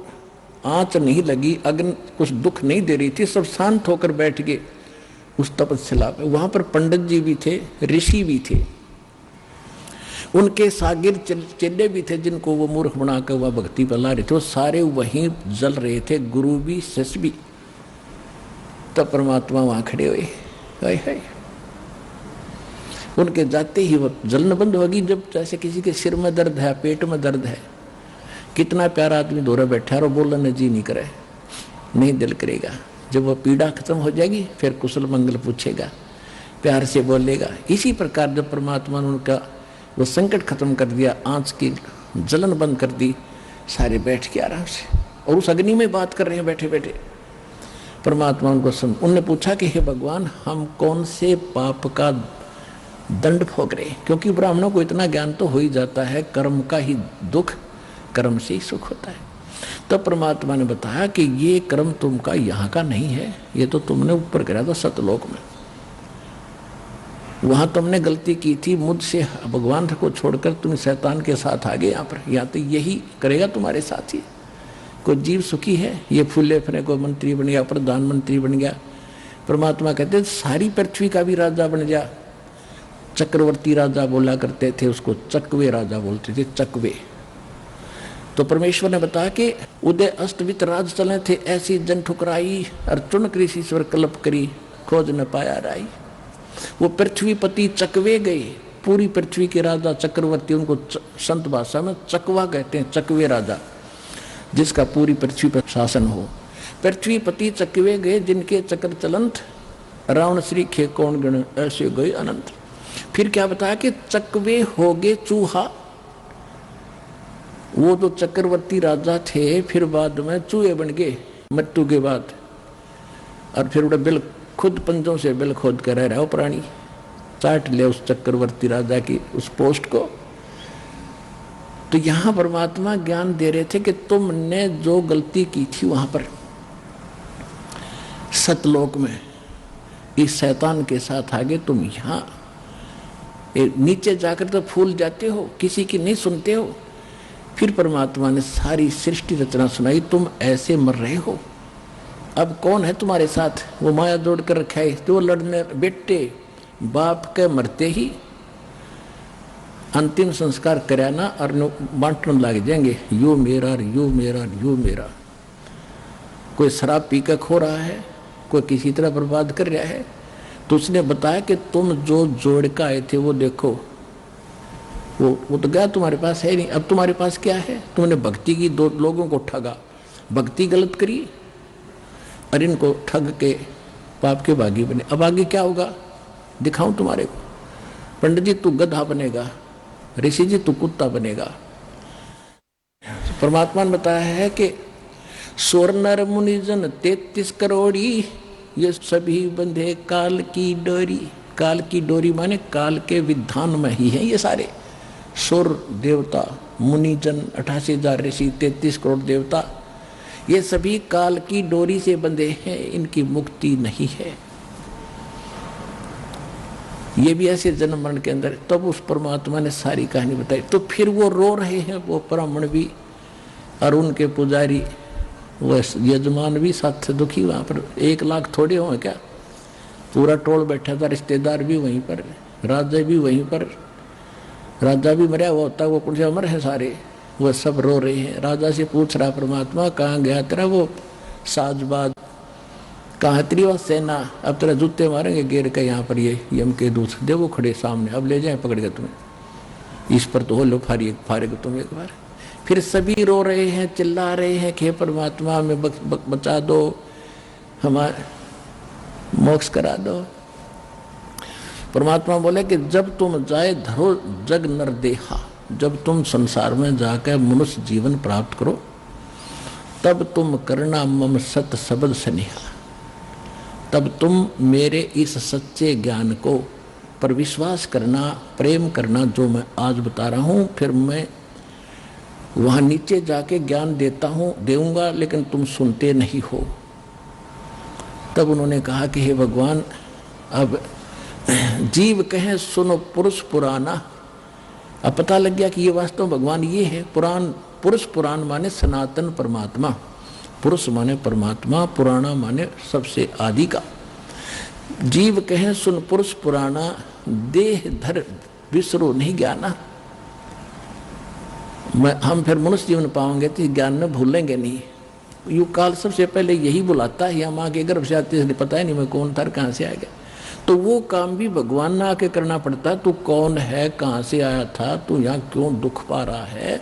आंच नहीं लगी, अग्नि कुछ दुख नहीं दे रही थी, सब शांत होकर बैठ गए उस तपस्या पे। वहां पर पंडित जी भी थे, ऋषि भी थे, उनके सागिर चेले भी थे, जिनको वो मूर्ख बनाकर वह भक्ति पर ला रहे थे, वो सारे वहीं जल रहे थे, गुरु भी शिष्य भी। तब परमात्मा वहां खड़े हुए, हाय हाय, उनके जाते ही वो जलन बंद होगी। जब जैसे किसी के सिर में दर्द है, पेट में दर्द है, कितना प्यारा आदमी दोरा बैठा और बोलने जी नहीं करे, नहीं दिल करेगा। जब वो पीड़ा खत्म हो जाएगी फिर कुशल मंगल पूछेगा, प्यार से बोलेगा। इसी प्रकार जब परमात्मा ने उनका वो संकट खत्म कर दिया, आंच की जलन बंद कर दी, सारे बैठ के आराम से, और उस अग्नि में बात कर रहे हैं बैठे बैठे। परमात्मा उनको उनने पूछा कि हे भगवान, हम कौन से पाप का दंड भोग रहे? क्योंकि ब्राह्मणों को इतना ज्ञान तो हो ही जाता है, कर्म का ही दुख, कर्म से ही सुख होता है। तब परमात्मा ने बताया कि ये कर्म तुमका यहाँ का नहीं है, ये तो तुमने ऊपर करा था सतलोक में, वहां तुमने गलती की थी, मुझसे भगवान को छोड़कर तुम शैतान के साथ आ गए यहाँ पर। यहाँ तो यही करेगा तुम्हारे साथ ही। कोई जीव सुखी है, ये फूले फले को मंत्री बन गया, प्रधानमंत्री बन गया। परमात्मा कहते सारी पृथ्वी का भी राजा बन गया। चक्रवर्ती राजा बोला करते थे, उसको चकवे राजा बोलते थे, चकवे। तो परमेश्वर ने बताया कि उदय अस्तवित राज चले थे, ऐसी जन ठुकराई, अर्जुन कृषिश्वर कल्प करी, खोज न पाया राई। वो पृथ्वीपति चकवे गए, पूरी पृथ्वी के राजा चक्रवर्ती, उनको संत भाषा में चकवा कहते हैं, चकवे राजा, जिसका पूरी पृथ्वी पर शासन हो। पृथ्वीपति चकवे गए, जिनके चक्र चलंत, रावण श्री खे कौन गण, ऐसे गए अनंत। फिर क्या बताया कि चकवे हो गए चूहा। वो तो चक्रवर्ती राजा थे, फिर बाद में चूहे बन गए मृत्यु के बाद, और फिर उन्हें बिल खुद पंजों से बिल खोद कर रह रहा हो प्राणी, चाट ले उस चक्रवर्ती राजा की उस पोस्ट को। तो यहां परमात्मा ज्ञान दे रहे थे कि तुमने जो गलती की थी वहां पर सतलोक में इस शैतान के साथ आगे, तुम यहां नीचे जाकर तो फूल जाते हो, किसी की नहीं सुनते हो। फिर परमात्मा ने सारी सृष्टि रचना सुनाई, तुम ऐसे मर रहे हो, अब कौन है तुम्हारे साथ? वो माया जोड़ कर रखा है, तो लड़ने बेटे बाप के मरते ही अंतिम संस्कार कराना और बांटने लग जाएंगे, यो मेरा, यो मेरा, यो मेरा। कोई शराब पी कर खो रहा है, कोई किसी तरह बर्बाद कर रहा है, तो उसने बताया कि तुम जो जोड़ का आए थे वो देखो, वो तो गया, तुम्हारे पास है नहीं। अब तुम्हारे पास क्या है? तुमने भक्ति की, 2 लोगों को ठगा, भक्ति गलत करी और इनको ठग के पाप के भागी बने। अब आगे क्या होगा दिखाऊं तुम्हारे को। पंडित जी तू गधा बनेगा, ऋषि जी तू कुत्ता बनेगा। परमात्मा ने बताया है कि स्वर नर मुनिजन 33 करोड़ी, ये सभी बंधे काल की डोरी। काल की डोरी माने काल के विधान में ही है ये सारे। सुर देवता, मुनिजन 88,000 ऋषि, 33 करोड़ देवता, ये सभी काल की डोरी से बंधे हैं, इनकी मुक्ति नहीं है। ये भी ऐसे जन्म मरण के अंदर। तब उस परमात्मा ने सारी कहानी बताई। तो फिर वो रो रहे हैं, वो ब्राह्मण भी और उनके पुजारी, वो यजमान भी साथ दुखी। वहां पर 1 लाख थोड़े हों क्या, पूरा टोल बैठा था, रिश्तेदार भी वहीं पर, राजा भी वहीं पर। राजा भी मरा हुआ होता, वो कुछ अमर है सारे, वो सब रो रहे हैं। राजा से पूछ रहा परमात्मा, कहाँ गया तेरा वो साजबाज, कहाँ तेरी वो सेना, अब तेरा जूते मारेंगे गिर के यहाँ पर ये यम के दूत दे वो खड़े सामने, अब ले जाए पकड़ के तुम्हें, इस पर तो हो लो फारेग तुम एक बार। फिर सभी रो रहे हैं, चिल्ला रहे हैं कि परमात्मा हमें बचा दो, हमारे मोक्ष करा दो। परमात्मा बोले कि जब तुम जाए धरो जग नर देहा, जब तुम संसार में जाकर मनुष्य जीवन प्राप्त करो, तब तुम करना मम सत शब्द स्नेहा, तब तुम मेरे इस सच्चे ज्ञान को पर विश्वास करना, प्रेम करना, जो मैं आज बता रहा हूँ। फिर मैं वहाँ नीचे जाके ज्ञान देऊंगा, लेकिन तुम सुनते नहीं हो। तब उन्होंने कहा कि हे भगवान, अब जीव कहें सुनो पुरुष पुराना। अब पता लग गया कि ये वास्तव भगवान ये है। पुराण, पुरुष पुराण माने सनातन परमात्मा, पुरुष माने परमात्मा, पुराना माने सबसे आदि का। जीव कहें सुन पुरुष पुराना, देह धर विसरो नहीं ज्ञाना। हम फिर मनुष्य जीवन पाओगे तो ज्ञान में भूलेंगे नहीं। युग काल सबसे पहले यही बुलाता है, या माँ के गर्भ से आते इसलिए पता ही नहीं मैं कौन था, कहाँ से आ गया। तो वो काम भी भगवान ने आके करना पड़ता। तू कौन है, कहाँ से आया था, तू यहाँ क्यों दुख पा रहा है,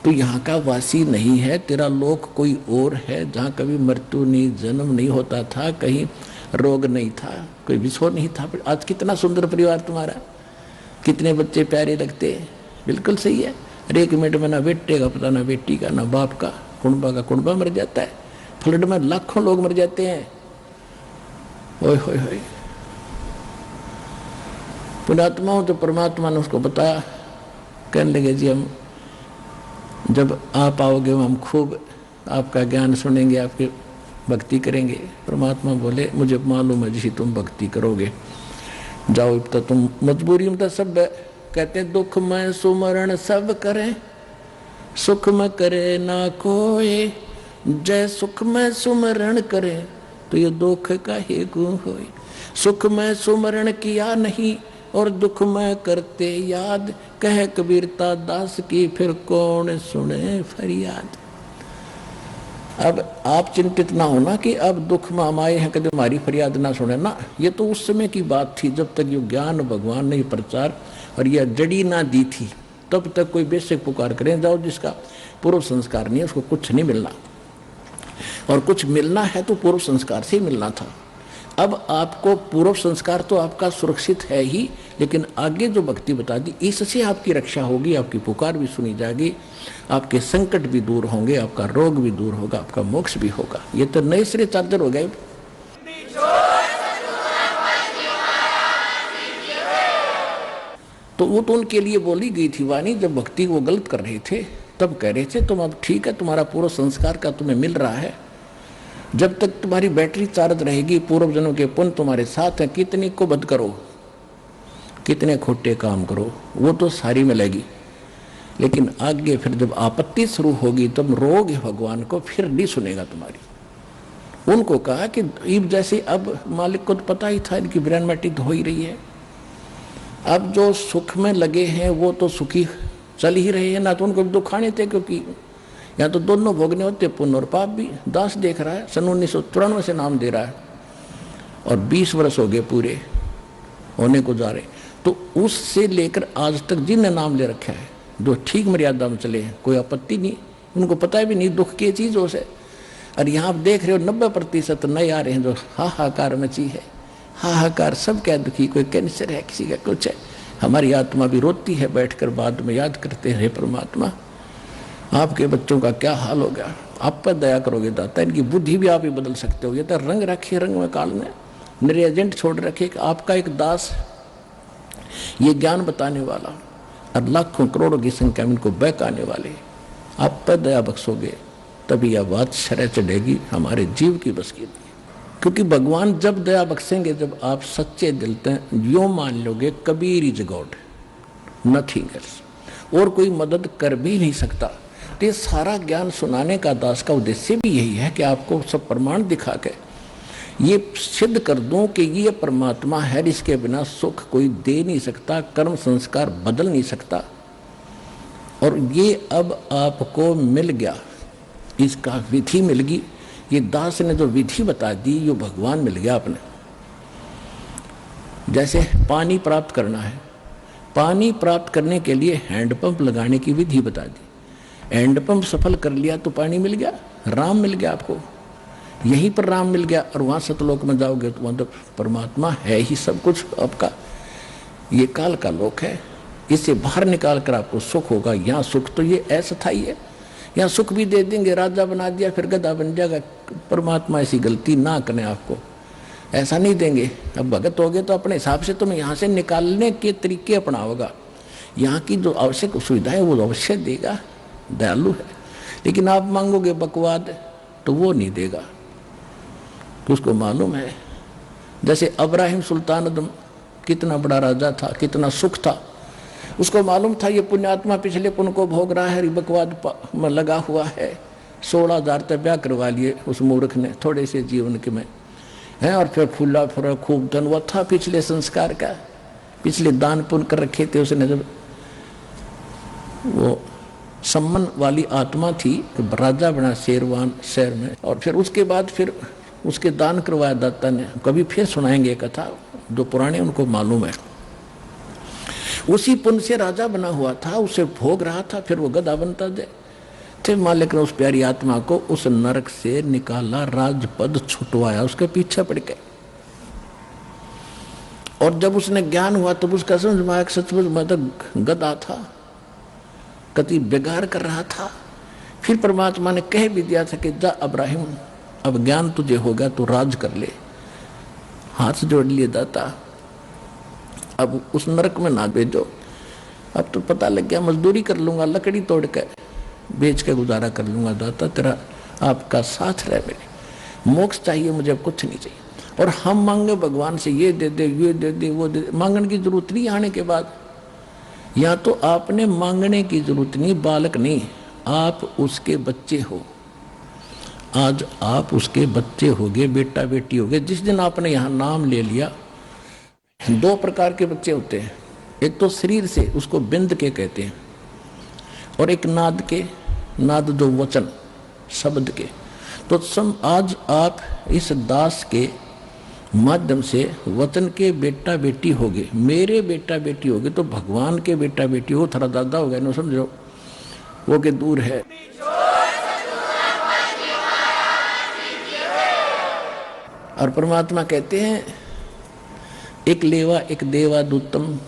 तू यहाँ का वासी नहीं है, तेरा लोक कोई और है जहाँ कभी मृत्यु नहीं, जन्म नहीं होता था, कहीं रोग नहीं था, कोई विछोड़ नहीं था। आज कितना सुंदर परिवार तुम्हारा, कितने बच्चे प्यारे लगते हैं। बिल्कुल सही है। और 1 मिनट में ना बेटे का पता, ना बेटी का, ना बाप का, कुंबा का कुंबा मर जाता है। फ्लड में लाखों लोग मर जाते हैं। ओए होए होए। पुण्यात्मा हो तो परमात्मा ने उसको बताया, कहने लगे जी हम जब आप आओगे हम खूब आपका ज्ञान सुनेंगे, आपकी भक्ति करेंगे। परमात्मा बोले मुझे मालूम है जी तुम भक्ति करोगे, जाओ अब तो तुम मजबूरी में तो सब कहते हैं दुख में सुमरण सब करें, सुख में करे ना कोई, जय सुख में सुमरण करे तो ये दुख का ही गुण होए। सुख में सुमरण किया नहीं और दुख में करते याद, कह कबीरता दास की फिर कौन सुने फरियाद। अब आप चिंतित ना होना कि अब दुख में हम आए हैं कभी हमारी फरियाद ना सुने ना। ये तो उस समय की बात थी जब तक ये ज्ञान भगवान ने प्रचार और यह जड़ी ना दी थी, तब तक कोई बेशक पुकार करें जाओ जिसका पूर्व संस्कार नहीं है उसको कुछ नहीं मिलना, और कुछ मिलना है तो पूर्व संस्कार से ही मिलना था। अब आपको पूर्व संस्कार तो आपका सुरक्षित है ही, लेकिन आगे जो भक्ति बता दी इससे आपकी रक्षा होगी, आपकी पुकार भी सुनी जाएगी, आपके संकट भी दूर होंगे, आपका रोग भी दूर होगा, आपका मोक्ष भी होगा। ये तो नए सिरे चादर हो गए। तो वो तो उनके लिए बोली गई थी वाणी, जब भक्ति वो गलत कर रहे थे तब कह रहे थे तुम अब ठीक है, तुम्हारा पूर्व संस्कार का तुम्हें मिल रहा है, जब तक तुम्हारी बैटरी चार्ज रहेगी, पूर्व जन्म के पुण्य तुम्हारे साथ है, कितने को बद करो, कितने खोटे काम करो, वो तो सारी मिलेगी। लेकिन आगे फिर जब आपत्ति शुरू होगी तब रोग भगवान को, फिर नहीं सुनेगा तुम्हारी। उनको कहा कि ईब जैसे अब मालिक को तो पता ही था इनकी ब्रेन मैटिक हो ही रही है, अब जो सुख में लगे हैं वो तो सुखी चल ही रहे हैं ना, तो उनको दुखाने थे, क्योंकि या तो दोनों भोगने होते, पुण्य और पाप भी। दास देख रहा है सन 1993 से नाम दे रहा है और 20 वर्ष हो गए पूरे होने को जा रहे, तो उससे लेकर आज तक जिनने नाम ले रखा है जो ठीक मर्यादा में चले हैं, कोई आपत्ति नहीं, उनको पता भी नहीं दुख की चीज हो से। और यहाँ आप देख रहे हो 90% नए आ रहे हैं जो हाहाकार मची है, हाहाकार, सब क्या दुखी, कोई कैंसर है, किसी का कुछ है। हमारी आत्मा भी रोती है बैठकर, बाद में याद करते हैं हे परमात्मा आपके बच्चों का क्या हाल हो गया, आप पर दया करोगे दाता, इनकी बुद्धि भी आप ही बदल सकते हो। ये तो रंग रखे रंग में काल ने मेरे एजेंट छोड़ रखे कि आपका एक दास ये ज्ञान बताने वाला और लाखों करोड़ों की संख्या में इनको बहकाने वाले, आप पर दया बख्शोगे तभी यह बात शरह चढ़ेगी हमारे जीव की बस की। क्योंकि भगवान जब दया बख्शेंगे जब आप सच्चे दिल से यो मान लोगे Kabir is God, nothing else, और कोई मदद कर भी नहीं सकता। तो ये सारा ज्ञान सुनाने का दास का उद्देश्य भी यही है कि आपको सब प्रमाण दिखा के ये सिद्ध कर दूं कि ये परमात्मा है, इसके बिना सुख कोई दे नहीं सकता, कर्म संस्कार बदल नहीं सकता। और ये अब आपको मिल गया, इसका विधि मिल गई, ये दास ने जो विधि बता दी ये भगवान मिल गया आपने। जैसे पानी प्राप्त करना है, पानी प्राप्त करने के लिए हैंडपंप लगाने की विधि बता दी, हैंडपंप सफल कर लिया तो पानी मिल गया, राम मिल गया आपको, यहीं पर राम मिल गया। और वहां सतलोक में जाओगे तो वहां तो परमात्मा है ही सब कुछ आपका। ये काल का लोक है, इससे बाहर निकाल कर आपको सुख होगा। यहाँ सुख तो ये अस्थायी है, यहाँ सुख भी दे देंगे, राजा बना दिया फिर गधा बन जाएगा। परमात्मा ऐसी गलती ना करें, आपको ऐसा नहीं देंगे। अब भगत होगे तो अपने हिसाब से तुम्हें यहाँ से निकालने के तरीके अपनाओगा, यहाँ की जो आवश्यक सुविधाएं वो अवश्य देगा, दयालु है। लेकिन आप मांगोगे बकवाद तो वो नहीं देगा, तो उसको मालूम है। जैसे अब्राहिम सुल्तान अदम कितना बड़ा राजा था, कितना सुख था, उसको मालूम था ये पुण्यात्मा पिछले पुण्य को भोग रहा है, बकवाद में लगा हुआ है। 16,000 तक ब्याह करवा लिए उस मूर्ख ने थोड़े से जीवन के में है, और फिर फूला फूला खूब धन वो था पिछले संस्कार का, पिछले दान पुण्य कर रखे थे उसने। जब वो सम्मान वाली आत्मा थी कि राजा बना शेरवान शहर में, और फिर उसके बाद फिर उसके दान करवाया दाता ने। कभी फिर सुनाएंगे कथा, जो पुराने उनको मालूम है। उसी पुण्य से राजा बना हुआ था, उसे भोग रहा था, फिर वो गधा बनता जाए। फिर मालिक ने उस प्यारी आत्मा को उस नरक से निकाला, राजपद छुटवाया, उसके पीछे पड़ गए। और जब उसने ज्ञान हुआ तब उसका समझ में आया सचमुच मैं तो गधा था, कति बेगार कर रहा था। फिर परमात्मा ने कह भी दिया था कि जा अब्राहिम, अब ज्ञान तुझे होगा तो राज कर ले। हाथ जोड़ लिए दाता, अब उस नरक में ना भेजो। अब तो पता लग गया मजदूरी कर लूंगा, लकड़ी तोड़ के बेच के गुजारा कर लूंगा दाता, तेरा आपका साथ रहे मेरे। मोक्ष चाहिए मुझे, अब कुछ नहीं चाहिए। और हम मांगे भगवान से ये दे दे, ये दे दे, वो दे दे, मांगने की जरूरत नहीं। आने के बाद या तो आपने मांगने की जरूरत नहीं, बालक नहीं, आप उसके बच्चे हो। आज आप उसके बच्चे होगे, बेटा बेटी होगे। जिस दिन आपने यहाँ नाम ले लिया, 2 प्रकार के बच्चे होते हैं, एक तो शरीर से, उसको बिंद के कहते हैं, और एक नाद के, नाद जो वचन शब्द के। तो आज आप इस दास के माध्यम से वचन के बेटा बेटी होगे, मेरे बेटा बेटी होगे, तो भगवान के बेटा बेटी हो। थोड़ा दादा हो गया ना, समझो वो के दूर है। और परमात्मा कहते हैं एक लेवा एक देवा दूतम,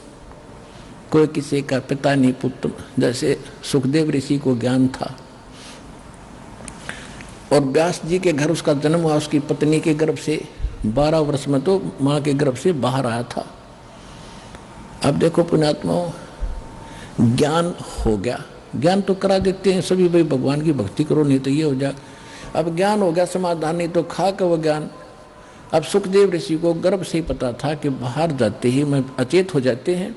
कोई किसी का पिता नहीं पुत्र। जैसे सुखदेव ऋषि को ज्ञान था और व्यास जी के घर उसका जन्म हुआ, उसकी पत्नी के गर्भ से 12 वर्ष में तो माँ के गर्भ से बाहर आया था। अब देखो पुण्यात्माओं, ज्ञान हो गया, ज्ञान तो करा देते हैं सभी, भाई भगवान की भक्ति करो नहीं तो ये हो जाए। अब ज्ञान हो गया, समाधान नहीं तो खा का वो ज्ञान। अब सुखदेव ऋषि को गर्भ से ही पता था कि बाहर जाते ही मैं अचेत हो जाते हैं,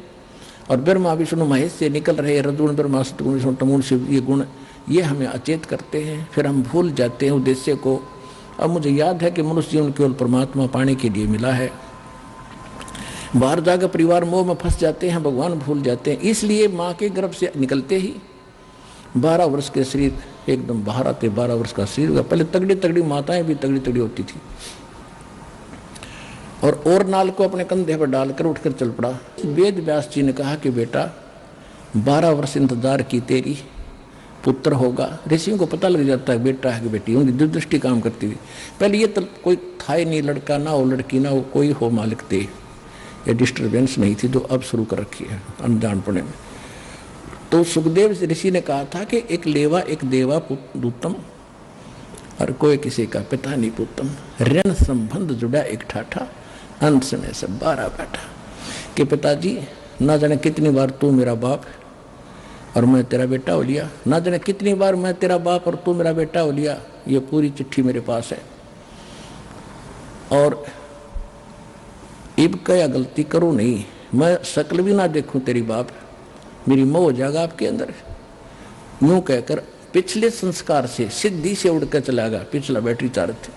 और ब्रह्मा विष्णु महेश से निकल रहे रजगुण ब्रह्मा सतगुण विष्णु तमोगुण शिव, ये गुण ये हमें अचेत करते हैं, फिर हम भूल जाते हैं उद्देश्य को। अब मुझे याद है कि मनुष्य जीवन केवल परमात्मा पाने के लिए मिला है। बाहर जाकर परिवार मोह में फंस जाते हैं, भगवान भूल जाते हैं। इसलिए माँ के गर्भ से निकलते ही 12 वर्ष के शरीर एकदम बाहर आते, 12 वर्ष का शरीर हुआ। पहले तगड़ी तगड़ी माताएं भी तगड़ी तगड़ी होती थी, और नाल को अपने कंधे पर डालकर उठकर चल पड़ा। वेद व्यास जी ने कहा कि बेटा 12 वर्ष इंतजार की, तेरी पुत्र होगा। ऋषियों को पता लग जाता है बेटा है कि बेटी, उनकी दूरदृष्टि काम करती थी। पहले ये तो कोई था ही नहीं, लड़का ना हो लड़की ना हो, कोई हो मालिक थे, ये डिस्टर्बेंस नहीं थी जो अब शुरू कर रखी है अनजानपने में। तो सुखदेव ऋषि ने कहा था कि एक लेवा एक देवा दूतम, और कोई किसी का पिता नहीं पुतम, ऋण संबंध जुड़ा एक ठाठा, अंत में सब 12 बैठा। कि पिताजी ना जाने कितनी बार तू मेरा बाप और मैं तेरा बेटा हो लिया, ना जाने कितनी बार मैं तेरा बाप और तू मेरा बेटा हो लिया, ये पूरी चिट्ठी मेरे पास है। और इब क्या गलती करूं नहीं, मैं शक्ल भी ना देखूं तेरी बाप, मेरी मोह हो जाएगा आपके अंदर। यूं कहकर पिछले संस्कार से सिद्धि से उड़कर चला गया, पिछला बैटरी चार्ज थे।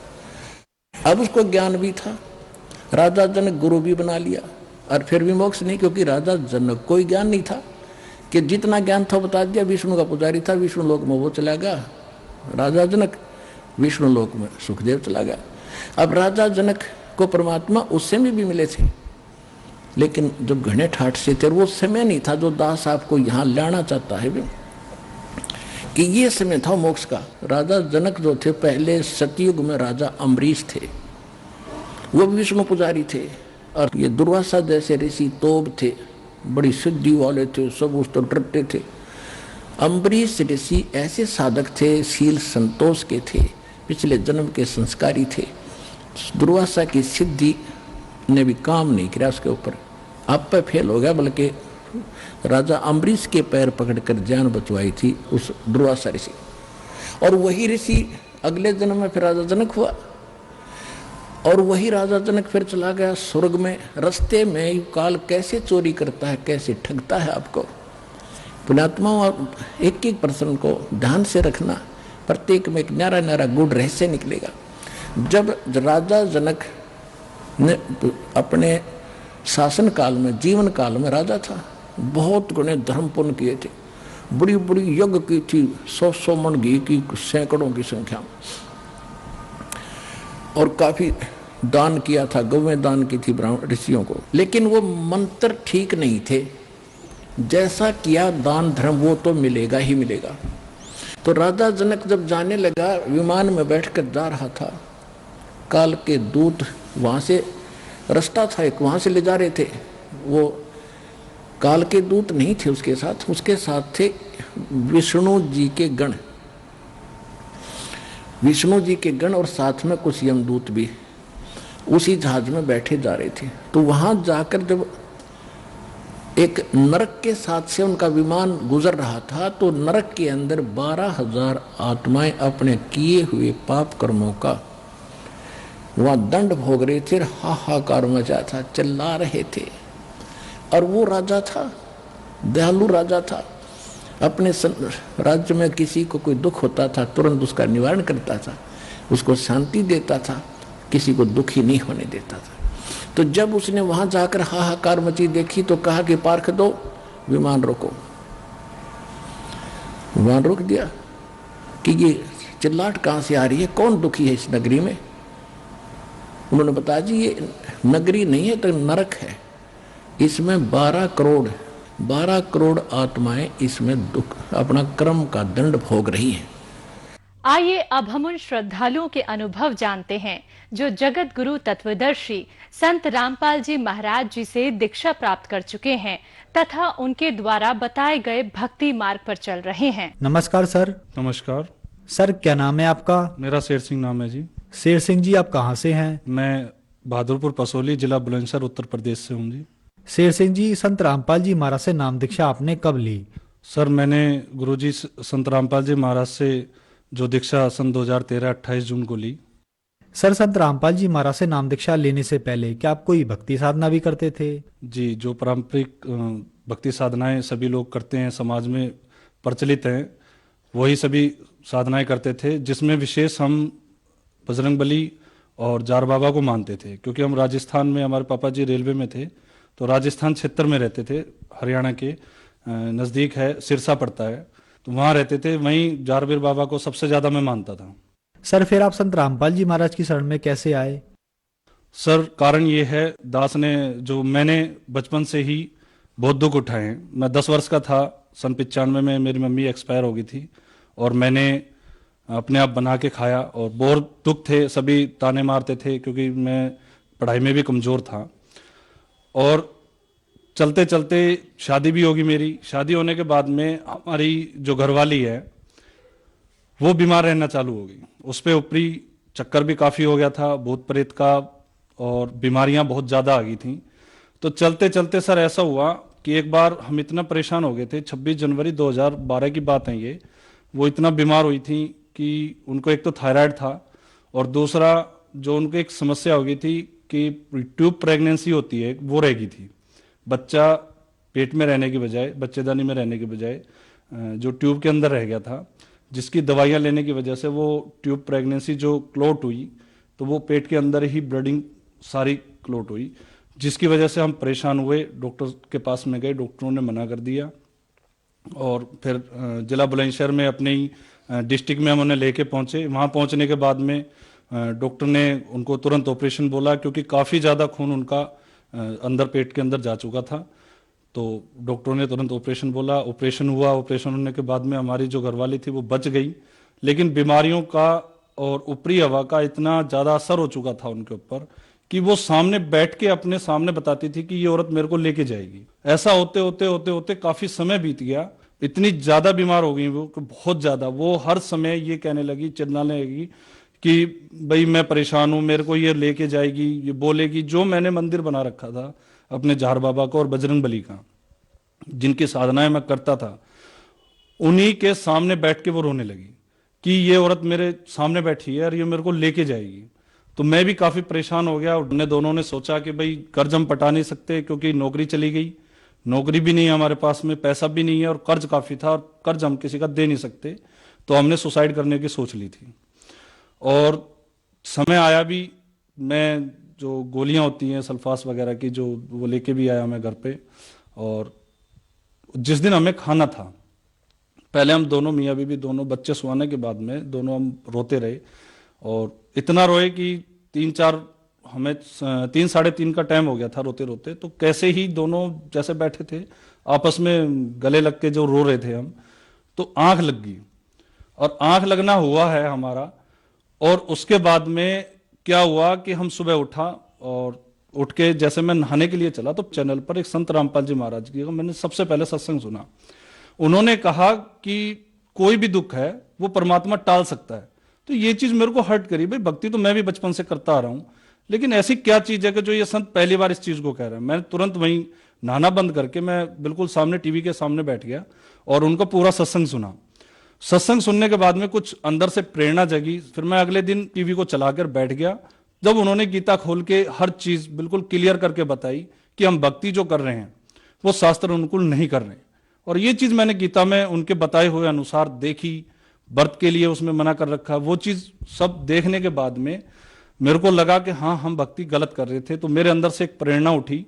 अब उसको ज्ञान भी था, राजा जनक गुरु भी बना लिया, और फिर भी मोक्ष नहीं, क्योंकि राजा जनक कोई ज्ञान नहीं था कि जितना ज्ञान था बता दिया। विष्णु का पुजारी था, विष्णु लोक में वो चला गया राजा जनक, विष्णु लोक में सुखदेव चला गया। अब राजा जनक को परमात्मा उस समय भी मिले थे, लेकिन जब घने ठाठ से थे, वो समय नहीं था जो दास आपको यहाँ लाना चाहता है भी, कि ये समय था मोक्ष का। राजा जनक जो थे पहले सतयुग में राजा अम्बरीश थे, वो भी विष्णु पुजारी थे, और ये दुर्वासा जैसे ऋषि तोब थे, बड़ी सिद्धि वाले थे, सब उस तो डरते थे। अम्बरीश ऋषि ऐसे साधक थे, शील संतोष के थे, पिछले जन्म के संस्कारी थे। दुर्वासा की सिद्धि ने भी काम नहीं किया उसके ऊपर, आप पे फेल हो गया, बल्कि राजा अम्बरीश के पैर पकड़कर जान बचवाई थी उस दुर्वासा ऋषि। और वही ऋषि अगले जन्म में फिर राजा जनक हुआ, और वही राजा जनक फिर चला गया स्वर्ग में। रास्ते में काल कैसे चोरी करता है, कैसे ठगता है आपको। पुण्यात्माओं, एक एक पर्सन को ध्यान से रखना, प्रत्येक में एक न्यारा न्यारा गुड़ रहस्य निकलेगा। जब राजा जनक ने अपने शासन काल में, जीवन काल में राजा था, बहुत गुणे धर्म पुण्य किए थे, बड़ी बड़ी यज्ञ की थी, 100 मन घी की, सैकड़ों की संख्या में, और काफी दान किया था, गौवें दान की थी ब्राह्मण ऋषियों को। लेकिन वो मंत्र ठीक नहीं थे, जैसा किया दान धर्म वो तो मिलेगा ही मिलेगा। तो राजा जनक जब जाने लगा, विमान में बैठकर जा रहा था, काल के दूत वहां से, रास्ता था एक, वहां से ले जा रहे थे। वो काल के दूत नहीं थे उसके साथ, उसके साथ थे विष्णु जी के गण, विष्णु जी के गण, और साथ में कुछ यमदूत भी उसी जहाज में बैठे जा रहे थे। तो वहां जाकर जब एक नरक के साथ से उनका विमान गुजर रहा था, तो नरक के अंदर 12,000 आत्माएं अपने किए हुए पाप कर्मों का वहां दंड भोग रहे थे, हाहाकार मचा था, चिल्ला रहे थे। और वो राजा था, दयालु राजा था, अपने राज्य में किसी को कोई दुख होता था तुरंत उसका निवारण करता था, उसको शांति देता था, किसी को दुखी नहीं होने देता था। तो जब उसने वहां जाकर हाहाकार मची देखी तो कहा कि पार्क दो, विमान रोको। विमान रोक दिया कि ये चिल्लाहट कहां से आ रही है, कौन दुखी है इस नगरी में। उन्होंने बताया जी ये नगरी नहीं है तो नरक है, इसमें 12 करोड़ आत्माएं इसमें दुख अपना कर्म का दंड भोग रही हैं। आइए अब हम उन श्रद्धालुओं के अनुभव जानते हैं जो जगत गुरु तत्वदर्शी संत रामपाल जी महाराज जी से दीक्षा प्राप्त कर चुके हैं तथा उनके द्वारा बताए गए भक्ति मार्ग पर चल रहे हैं। नमस्कार सर। नमस्कार सर, क्या नाम है आपका? मेरा शेर सिंह नाम है जी। शेर सिंह जी, आप कहाँ से हैं? मैं बहादुरपुर पसोली, जिला बुलंदशहर, उत्तर प्रदेश से हूँ जी। शेर सिंह जी, संत रामपाल जी महाराज से नाम दीक्षा आपने कब ली? सर, मैंने गुरुजी संत रामपाल जी महाराज से जो दीक्षा सन 2013 28 जून को ली। सर, संत रामपाल जी महाराज से नाम दीक्षा लेने से पहले क्या आप कोई भक्ति साधना भी करते थे? जी, जो पारंपरिक भक्ति साधनाएं सभी लोग करते हैं, समाज में प्रचलित हैं, वही सभी साधनाएं करते थे, जिसमें विशेष हम बजरंगबली और जार बाबा को मानते थे, क्योंकि हम राजस्थान में, हमारे पापा जी रेलवे में थे, तो राजस्थान क्षेत्र में रहते थे, हरियाणा के नज़दीक है, सिरसा पड़ता है, तो वहाँ रहते थे। वहीं जारवीर बाबा को सबसे ज़्यादा मैं मानता था। सर, फिर आप संत रामपाल जी महाराज की शरण में कैसे आए? सर, कारण ये है, दास ने जो मैंने बचपन से ही बहुत दुख उठाए हैं। मैं 10 वर्ष का था, सन 95 में मेरी मम्मी एक्सपायर हो गई थी और मैंने अपने आप बना के खाया और बहुत दुख थे, सभी ताने मारते थे क्योंकि मैं पढ़ाई में भी कमज़ोर था। और चलते चलते शादी भी होगी मेरी। शादी होने के बाद में हमारी जो घरवाली है वो बीमार रहना चालू हो गई। उस पे ऊपरी चक्कर भी काफी हो गया था, भूत प्रेत का, और बीमारियां बहुत ज्यादा आ गई थी। तो चलते चलते सर ऐसा हुआ कि एक बार हम इतना परेशान हो गए थे, 26 जनवरी 2012 की बात है ये। वो इतना बीमार हुई थी कि उनको एक तो थायराइड था, और दूसरा जो उनको एक समस्या हो गई थी कि ट्यूब प्रेगनेंसी होती है वो रह गई थी। बच्चा पेट में रहने की बजाय, बच्चेदानी में रहने की बजाय जो ट्यूब के अंदर रह गया था, जिसकी दवाइयां लेने की वजह से वो ट्यूब प्रेगनेंसी जो क्लोट हुई, तो वो पेट के अंदर ही ब्लडिंग सारी क्लोट हुई, जिसकी वजह से हम परेशान हुए। डॉक्टर के पास में गए, डॉक्टरों ने मना कर दिया, और फिर जिला बुलंदशहर में अपने ही डिस्ट्रिक्ट में हम उन्हें लेके पहुंचे। वहां पहुंचने के बाद में डॉक्टर ने उनको तुरंत ऑपरेशन बोला, क्योंकि काफ़ी ज़्यादा खून उनका अंदर पेट के अंदर जा चुका था। तो डॉक्टरों ने तुरंत ऑपरेशन बोला, ऑपरेशन हुआ। ऑपरेशन होने के बाद में हमारी जो घरवाली थी वो बच गई, लेकिन बीमारियों का और ऊपरी हवा का इतना ज़्यादा असर हो चुका था उनके ऊपर कि वो सामने बैठ के अपने सामने बताती थी कि ये औरत मेरे को लेके जाएगी। ऐसा होते होते होते होते काफ़ी समय बीत गया। इतनी ज़्यादा बीमार हो गई वो कि बहुत ज़्यादा, वो हर समय ये कहने लगी, चिल्लाने लगी कि भाई मैं परेशान हूं, मेरे को ये लेके जाएगी, ये बोलेगी। जो मैंने मंदिर बना रखा था अपने झार बाबा का और बजरंग बली का, जिनकी साधनाएं मैं करता था, उन्हीं के सामने बैठ के वो रोने लगी कि ये औरत मेरे सामने बैठी है और ये मेरे को लेके जाएगी। तो मैं भी काफी परेशान हो गया। उन्होंने दोनों ने सोचा कि भाई कर्ज हम पटा नहीं सकते, क्योंकि नौकरी चली गई, नौकरी भी नहीं है हमारे पास में, पैसा भी नहीं है, और कर्ज काफी था, और कर्ज हम किसी का दे नहीं सकते। तो हमने सुसाइड करने की सोच ली थी। और समय आया भी, मैं जो गोलियां होती हैं सल्फास वगैरह की, जो वो लेके भी आया मैं घर पे। और जिस दिन हमें खाना था, पहले हम दोनों, मियाँ बीवी दोनों, बच्चे सुआने के बाद में दोनों हम रोते रहे, और इतना रोए कि 3-4, हमें 3-3:30 का टाइम हो गया था रोते रोते। तो कैसे ही दोनों जैसे बैठे थे आपस में गले लग के जो रो रहे थे हम, तो आंख लग गई, और आंख लगना हुआ है हमारा। और उसके बाद में क्या हुआ कि हम सुबह उठा, और उठ के जैसे मैं नहाने के लिए चला, तो चैनल पर एक संत रामपाल जी महाराज की मैंने सबसे पहले सत्संग सुना। उन्होंने कहा कि कोई भी दुख है वो परमात्मा टाल सकता है। तो ये चीज मेरे को हर्ट करी। भाई भक्ति तो मैं भी बचपन से करता आ रहा हूं, लेकिन ऐसी क्या चीज है कि जो ये संत पहली बार इस चीज को कह रहा है। मैं तुरंत वहीं नहाना बंद करके मैं बिल्कुल सामने टीवी के सामने बैठ गया और उनका पूरा सत्संग सुना। सत्संग सुनने के बाद में कुछ अंदर से प्रेरणा जगी। फिर मैं अगले दिन टीवी को चलाकर बैठ गया, जब उन्होंने गीता खोल के हर चीज बिल्कुल क्लियर करके बताई कि हम भक्ति जो कर रहे हैं वो शास्त्र अनुकूल नहीं कर रहे। और ये चीज मैंने गीता में उनके बताए हुए अनुसार देखी, व्रत के लिए उसमें मना कर रखा, वो चीज सब देखने के बाद में मेरे को लगा कि हाँ, हम भक्ति गलत कर रहे थे। तो मेरे अंदर से एक प्रेरणा उठी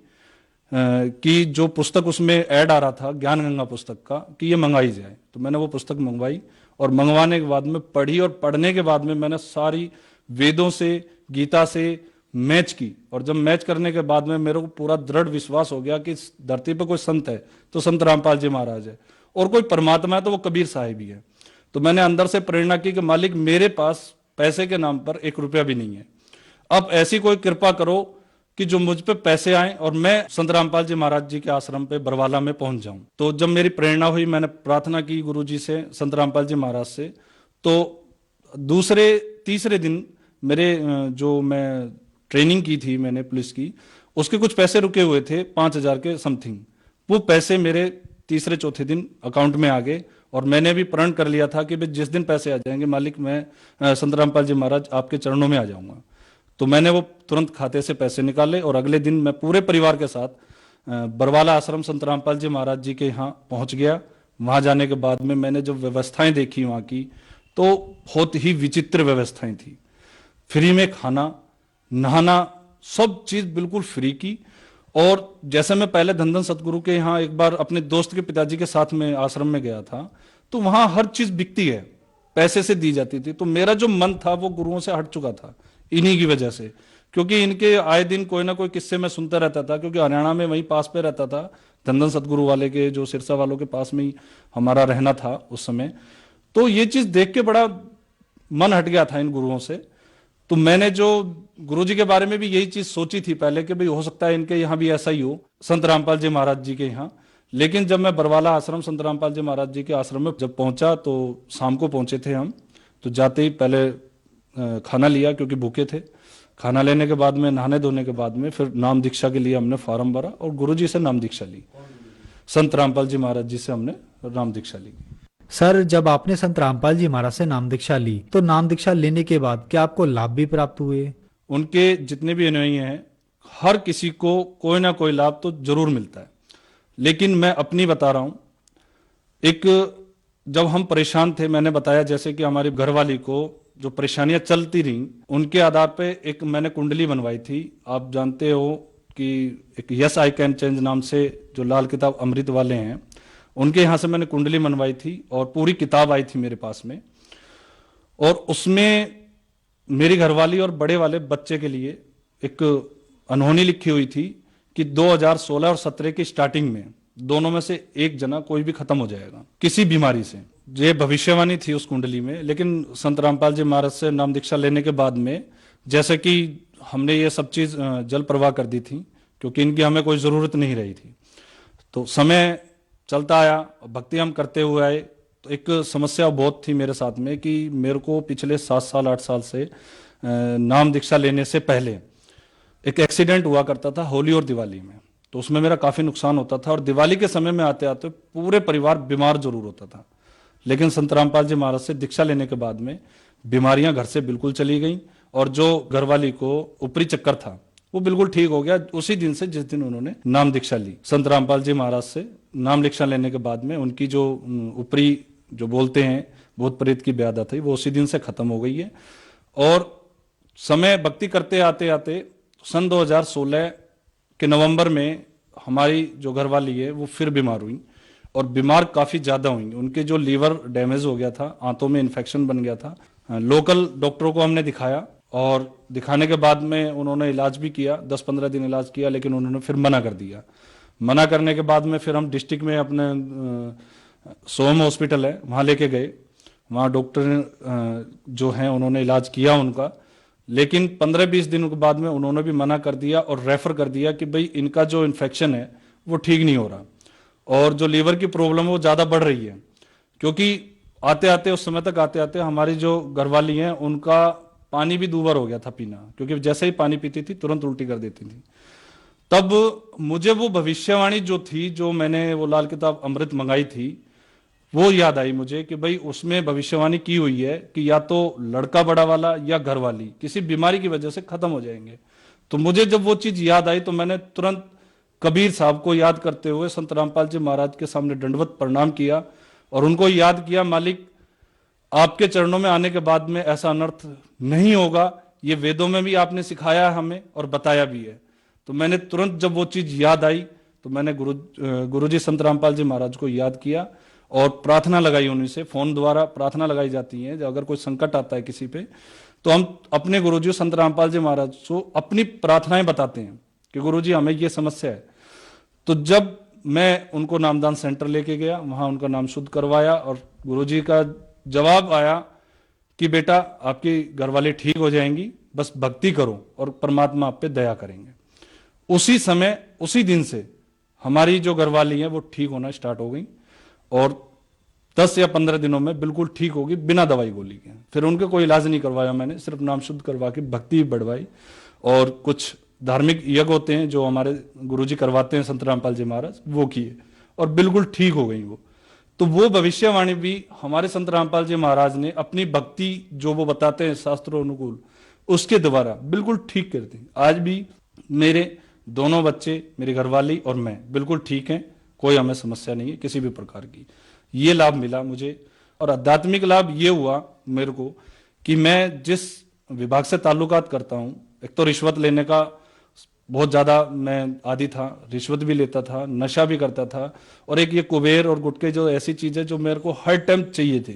कि जो पुस्तक उसमें ऐड आ रहा था ज्ञान गंगा पुस्तक का, कि ये मंगाई जाए। तो मैंने वो पुस्तक मंगवाई, और मंगवाने के बाद में पढ़ी, और पढ़ने के बाद में मैंने सारी वेदों से, गीता से मैच की। और जब मैच करने के बाद में मेरे को पूरा दृढ़ विश्वास हो गया कि इस धरती पर कोई संत है तो संत रामपाल जी महाराज है, और कोई परमात्मा है तो वो कबीर साहिब ही है। तो मैंने अंदर से प्रेरणा की कि मालिक, मेरे पास पैसे के नाम पर 1 रुपया भी नहीं है, अब ऐसी कोई कृपा करो कि जो मुझ पे पैसे आए और मैं संत रामपाल जी महाराज जी के आश्रम पे बरवाला में पहुंच जाऊं। तो जब मेरी प्रेरणा हुई, मैंने प्रार्थना की गुरु जी से, संत रामपाल जी महाराज से। तो दूसरे तीसरे दिन मेरे जो मैं ट्रेनिंग की थी मैंने पुलिस की, उसके कुछ पैसे रुके हुए थे 5,000 के समथिंग। वो पैसे मेरे तीसरे चौथे दिन अकाउंट में आ गए, और मैंने भी प्रण कर लिया था कि जिस दिन पैसे आ जाएंगे मालिक, मैं संत रामपाल जी महाराज आपके चरणों में आ जाऊंगा। तो मैंने वो तुरंत खाते से पैसे निकाले, और अगले दिन मैं पूरे परिवार के साथ बरवाला आश्रम संत रामपाल जी महाराज जी के यहाँ पहुंच गया। वहां जाने के बाद में मैंने जब व्यवस्थाएं देखी वहां की, तो बहुत ही विचित्र व्यवस्थाएं थी। फ्री में खाना, नहाना, सब चीज बिल्कुल फ्री की। और जैसे मैं पहले धन सतगुरु के यहाँ एक बार अपने दोस्त के पिताजी के साथ में आश्रम में गया था, तो वहां हर चीज बिकती है, पैसे से दी जाती थी। तो मेरा जो मन था वो गुरुओं से हट चुका था इन्हीं की वजह से, क्योंकि इनके आए दिन कोई ना कोई किस्से में सुनता रहता था, क्योंकि हरियाणा में वहीं पास पे रहता था, धन सतगुरु वाले के, जो सिरसा वालों के पास में ही हमारा रहना था उस समय। तो ये चीज देख के बड़ा मन हट गया था इन गुरुओं से। तो मैंने जो गुरुजी के बारे में भी यही चीज सोची थी पहले कि भाई हो सकता है इनके यहाँ भी ऐसा ही हो, संत रामपाल जी महाराज जी के यहाँ। लेकिन जब मैं बरवाला आश्रम संत रामपाल जी महाराज जी के आश्रम में जब पहुंचा तो शाम को पहुंचे थे हम, तो जाते ही पहले खाना लिया क्योंकि भूखे थे। खाना लेने के बाद में, नहाने धोने के बाद में फिर नाम दीक्षा के लिए हमने फॉर्म भरा और गुरुजी से नाम दीक्षा ली। संत रामपाल जी महाराज जी से हमने नाम दीक्षा ली। सर, जब आपने संत रामपाल जी महाराज से नाम दीक्षा ली तो नाम दीक्षा लेने के बाद क्या आपको लाभ भी प्राप्त हुए? उनके जितने भी अनुयायी हैं, हर किसी को कोई ना कोई लाभ तो जरूर मिलता है। लेकिन मैं अपनी बता रहा हूं, एक जब हम परेशान थे, मैंने बताया जैसे कि हमारी घरवाली को जो परेशानियां चलती रहीं, उनके आधार पे एक मैंने कुंडली बनवाई थी। आप जानते हो कि एक यस आई कैन चेंज नाम से जो लाल किताब अमृत वाले हैं, उनके यहां से मैंने कुंडली बनवाई थी और पूरी किताब आई थी मेरे पास में। और उसमें मेरी घरवाली और बड़े वाले बच्चे के लिए एक अनहोनी लिखी हुई थी कि 2016 और 17 की स्टार्टिंग में दोनों में से एक जना कोई भी खत्म हो जाएगा किसी बीमारी से। ये भविष्यवाणी थी उस कुंडली में। लेकिन संत रामपाल जी महाराज से नाम दीक्षा लेने के बाद में जैसे कि हमने ये सब चीज जल प्रवाह कर दी थी, क्योंकि इनकी हमें कोई जरूरत नहीं रही थी। तो समय चलता आया, भक्ति हम करते हुए आए। तो एक समस्या बहुत थी मेरे साथ में कि मेरे को पिछले 7 साल 8 साल से नाम दीक्षा लेने से पहले एक एक्सीडेंट हुआ करता था होली और दिवाली में। तो उसमें मेरा काफी नुकसान होता था और दिवाली के समय में आते आते पूरे परिवार बीमार जरूर होता था। लेकिन संत रामपाल जी महाराज से दीक्षा लेने के बाद में बीमारियां घर से बिल्कुल चली गई और जो घरवाली को ऊपरी चक्कर था वो बिल्कुल ठीक हो गया उसी दिन से, जिस दिन उन्होंने नाम दीक्षा ली। संत रामपाल जी महाराज से नाम दीक्षा लेने के बाद में उनकी जो ऊपरी जो बोलते हैं भूत प्रेत की व्याधा थी वो उसी दिन से खत्म हो गई है। और समय भक्ति करते आते आते सन 2016 के नवंबर में हमारी जो घरवाली है वो फिर बीमार हुई और बीमार काफी ज्यादा हुई। उनके जो लीवर डैमेज हो गया था, आंतों में इन्फेक्शन बन गया था। लोकल डॉक्टरों को हमने दिखाया और दिखाने के बाद में उन्होंने इलाज भी किया, 10-15 दिन इलाज किया, लेकिन उन्होंने फिर मना कर दिया। मना करने के बाद में फिर हम डिस्ट्रिक्ट में अपने सोम हॉस्पिटल है वहां लेके गए। वहां डॉक्टर जो हैं उन्होंने इलाज किया उनका, लेकिन 15-20 दिनों के बाद में उन्होंने भी मना कर दिया और रेफर कर दिया कि भाई इनका जो इन्फेक्शन है वो ठीक नहीं हो रहा और जो लीवर की प्रॉब्लम है वो ज्यादा बढ़ रही है। क्योंकि आते आते उस समय तक आते आते हमारी जो घरवाली है उनका पानी भी दूभर हो गया था पीना, क्योंकि जैसे ही पानी पीती थी तुरंत उल्टी कर देती थी। तब मुझे वो भविष्यवाणी जो थी, जो मैंने वो लाल किताब अमृत मंगाई थी, वो याद आई मुझे कि भाई उसमें भविष्यवाणी की हुई है कि या तो लड़का बड़ा वाला या घरवाली किसी बीमारी की वजह से खत्म हो जाएंगे। तो मुझे जब वो चीज याद आई तो मैंने तुरंत कबीर साहब को याद करते हुए संत रामपाल जी महाराज के सामने दंडवत प्रणाम किया और उनको याद किया, मालिक आपके चरणों में आने के बाद में ऐसा अनर्थ नहीं होगा, ये वेदों में भी आपने सिखाया है हमें और बताया भी है। तो मैंने तुरंत जब वो चीज याद आई तो मैंने गुरुजी संत रामपाल जी महाराज को याद किया और प्रार्थना लगाई उन्हीं से। फोन द्वारा प्रार्थना लगाई जाती है, अगर कोई संकट आता है किसी पे तो हम अपने गुरुजी संत रामपाल जी महाराज को अपनी प्रार्थनाएं बताते हैं कि गुरुजी हमें ये समस्या है। तो जब मैं उनको नामदान सेंटर लेके गया, वहां उनका नाम शुद्ध करवाया और गुरुजी का जवाब आया कि बेटा आपकी घरवाली ठीक हो जाएंगी, बस भक्ति करो और परमात्मा आप पे दया करेंगे। उसी समय उसी दिन से हमारी जो घरवाली है वो ठीक होना स्टार्ट हो गई और 10 या 15 दिनों में बिल्कुल ठीक होगी बिना दवाई गोली के। फिर उनके कोई इलाज नहीं करवाया मैंने, सिर्फ नाम शुद्ध करवा के भक्ति बढ़वाई और कुछ धार्मिक यज्ञ होते हैं जो हमारे गुरुजी करवाते हैं संत रामपाल जी महाराज, वो किए और बिल्कुल ठीक हो गई वो। तो वो भविष्यवाणी भी हमारे संत रामपाल जी महाराज ने अपनी भक्ति जो वो बताते हैं शास्त्रों अनुकूल उसके द्वारा बिल्कुल ठीक कर दी। आज भी मेरे दोनों बच्चे, मेरी घरवाली और मैं बिल्कुल ठीक हैं, कोई हमें समस्या नहीं है किसी भी प्रकार की। ये लाभ मिला मुझे। और आध्यात्मिक लाभ ये हुआ मेरे को कि मैं जिस विभाग से ताल्लुकात करता हूं, एक तो रिश्वत लेने का बहुत ज्यादा मैं आदी था, रिश्वत भी लेता था, नशा भी करता था, और एक ये कुबेर और गुटके जो ऐसी चीजें जो मेरे को हर टाइम चाहिए थे,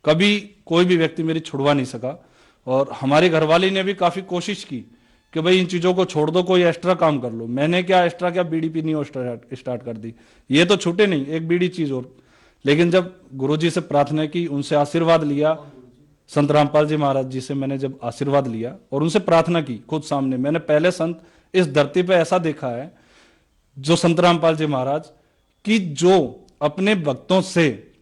कभी कोई भी व्यक्ति मेरी छुड़वा नहीं सका। और हमारी घरवाली ने भी काफी कोशिश की कि भाई इन चीजों को छोड़ दो, कोई एक्स्ट्रा काम कर लो। मैंने क्या एक्स्ट्रा क्या बीड़ी पीनी और स्टार्ट कर दी, ये तो छूटे नहीं, एक बीड़ी चीज और। लेकिन जब गुरुजी से प्रार्थना की, उनसे आशीर्वाद लिया, संत रामपाल जी महाराज जी से मैंने जब आशीर्वाद लिया और उनसे प्रार्थना की खुद सामने, मैंने पहले संत इस धरती पे ऐसा देखा है जो संत रामपाल जी महाराज की जो अपने भक्तों से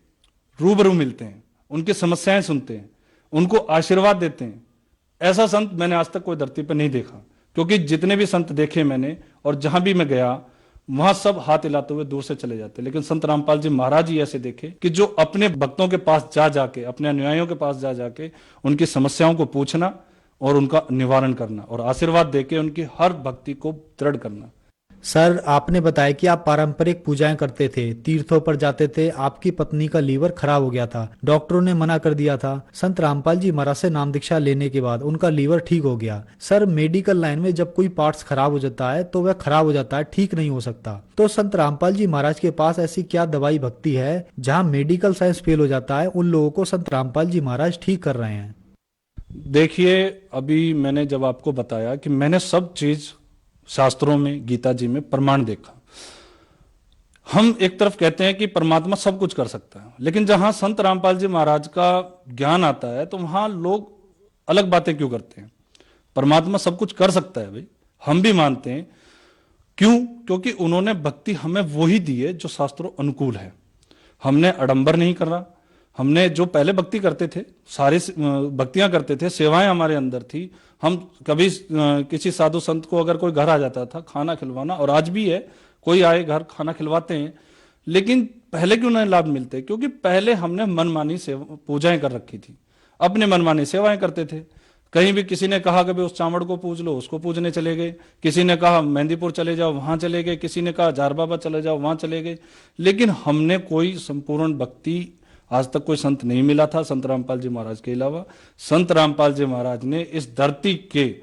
रूबरू मिलते हैं, उनकी समस्याएं सुनते हैं, उनको आशीर्वाद देते हैं, ऐसा संत मैंने आज तक कोई धरती पर नहीं देखा। क्योंकि जितने भी संत देखे मैंने और जहां भी मैं गया वहां सब हाथ हिलाते हुए दूर से चले जाते, लेकिन संत रामपाल जी महाराज ही ऐसे देखे कि जो अपने भक्तों के पास जा जाके, अपने अनुयायियों के पास जा जाके उनकी समस्याओं को पूछना और उनका निवारण करना और आशीर्वाद देके उनकी हर भक्ति को दृढ़ करना। सर, आपने बताया कि आप पारंपरिक पूजाएं करते थे, तीर्थों पर जाते थे, आपकी पत्नी का लीवर खराब हो गया था, डॉक्टरों ने मना कर दिया था। संत रामपाल जी महाराज से नाम दीक्षा लेने के बाद उनका लीवर ठीक हो गया। सर, मेडिकल लाइन में जब कोई पार्ट्स खराब हो जाता है तो वह खराब हो जाता है, ठीक नहीं हो सकता। तो संत रामपाल जी महाराज के पास ऐसी क्या दवाई भक्ति है जहाँ मेडिकल साइंस फेल हो जाता है, उन लोगों को संत रामपाल जी महाराज ठीक कर रहे हैं? देखिए, अभी मैंने जब आपको बताया कि मैंने सब चीज शास्त्रों में, गीता जी में प्रमाण देखा। हम एक तरफ कहते हैं कि परमात्मा सब कुछ कर सकता है, लेकिन जहां संत रामपाल जी महाराज का ज्ञान आता है तो वहां लोग अलग बातें क्यों करते हैं। परमात्मा सब कुछ कर सकता है भाई, हम भी मानते हैं। क्यों? क्योंकि उन्होंने भक्ति हमें वही दी है जो शास्त्रों अनुकूल है। हमने आडंबर नहीं कर रहा। हमने जो पहले भक्ति करते थे, सारी भक्तियां करते थे, सेवाएं हमारे अंदर थी। हम कभी किसी साधु संत को अगर कोई घर आ जाता था, खाना खिलवाना, और आज भी है, कोई आए घर खाना खिलवाते हैं। लेकिन पहले क्यों नहीं लाभ मिलते? क्योंकि पहले हमने मनमानी सेवा पूजाएं कर रखी थी, अपने मनमानी सेवाएं करते थे। कहीं भी किसी ने कहा कि उस चावड़ को पूज लो, उसको पूजने चले गए। किसी ने कहा मेहंदीपुर चले जाओ, वहां चले गए। किसी ने कहा जार बाबा चले जाओ, वहां चले गए। लेकिन हमने कोई संपूर्ण भक्ति, आज तक कोई संत नहीं मिला था संत रामपाल जी महाराज के अलावा। संत रामपाल जी महाराज ने इस धरती के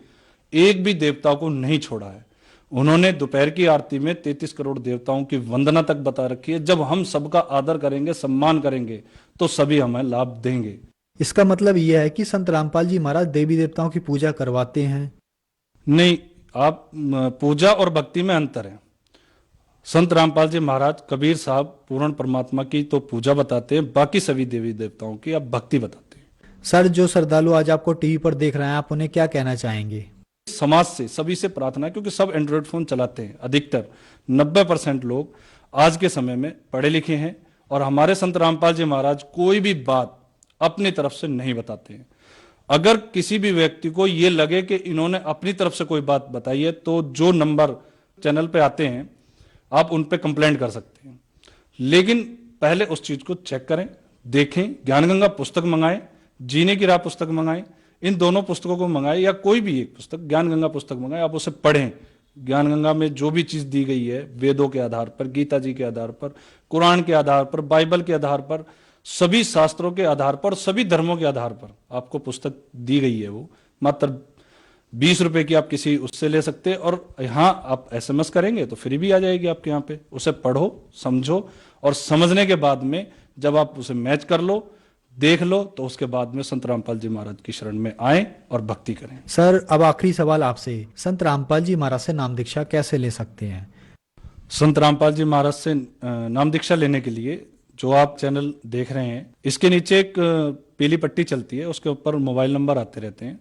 एक भी देवता को नहीं छोड़ा है। उन्होंने दोपहर की आरती में 33 करोड़ देवताओं की वंदना तक बता रखी है। जब हम सबका आदर करेंगे, सम्मान करेंगे, तो सभी हमें लाभ देंगे। इसका मतलब यह है कि संत रामपाल जी महाराज देवी देवताओं की पूजा करवाते हैं? नहीं, आप पूजा और भक्ति में अंतर है। संत रामपाल जी महाराज, कबीर साहब पूर्ण परमात्मा की तो पूजा बताते हैं, बाकी सभी देवी देवताओं की आप भक्ति बताते हैं। सर, जो श्रद्धालु आज आपको टीवी पर देख रहे हैं, आप उन्हें क्या कहना चाहेंगे? समाज से, सभी से प्रार्थना है, क्योंकि सब एंड्रॉइड फोन चलाते हैं। अधिकतर 90% लोग आज के समय में पढ़े लिखे हैं और हमारे संत रामपाल जी महाराज कोई भी बात अपनी तरफ से नहीं बताते हैं। अगर किसी भी व्यक्ति को यह लगे कि इन्होंने अपनी तरफ से कोई बात बताई है, तो जो नंबर चैनल पे आते हैं आप उन पे कंप्लेंट कर सकते हैं। लेकिन पहले उस चीज को चेक करें, देखें। ज्ञानगंगा पुस्तक मंगाएं, जीने की राह पुस्तक मंगाएं, इन दोनों पुस्तकों को मंगाएं, या कोई भी एक पुस्तक, ज्ञानगंगा पुस्तक मंगाएं, आप उसे पढ़ें। ज्ञानगंगा में जो भी चीज दी गई है, वेदों के आधार पर, गीता जी के आधार पर, कुरान के आधार पर, बाइबल के आधार पर, सभी शास्त्रों के आधार पर, सभी धर्मों के आधार पर आपको पुस्तक दी गई है। वो मात्र 20 रुपए की आप किसी उससे ले सकते हैं, और यहाँ आप SMS करेंगे तो फ्री भी आ जाएगी आपके यहाँ पे। उसे पढ़ो, समझो, और समझने के बाद में जब आप उसे मैच कर लो, देख लो, तो उसके बाद में संत रामपाल जी महाराज की शरण में आए और भक्ति करें। सर, अब आखिरी सवाल आपसे, संत रामपाल जी महाराज से नाम दीक्षा कैसे ले सकते हैं? संत रामपाल जी महाराज से नाम दीक्षा लेने के लिए जो आप चैनल देख रहे हैं, इसके नीचे एक पीली पट्टी चलती है, उसके ऊपर मोबाइल नंबर आते रहते हैं।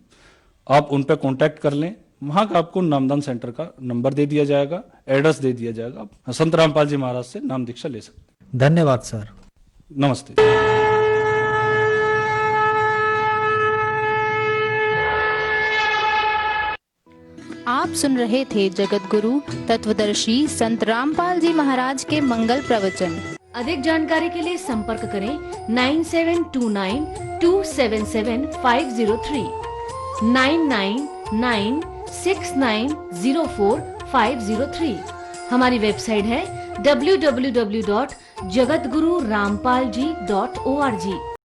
आप उन पर कांटेक्ट कर लें। वहां का आपको नामदान सेंटर का नंबर दे दिया जाएगा, एड्रेस दे दिया जाएगा। आप संत रामपाल जी महाराज से नाम दीक्षा ले सकते हैं। धन्यवाद सर। नमस्ते। आप सुन रहे थे जगत गुरु तत्वदर्शी संत रामपाल जी महाराज के मंगल प्रवचन। अधिक जानकारी के लिए संपर्क करें 9729277503 9996904503। हमारी वेबसाइट है www.jagatgururampalji.org।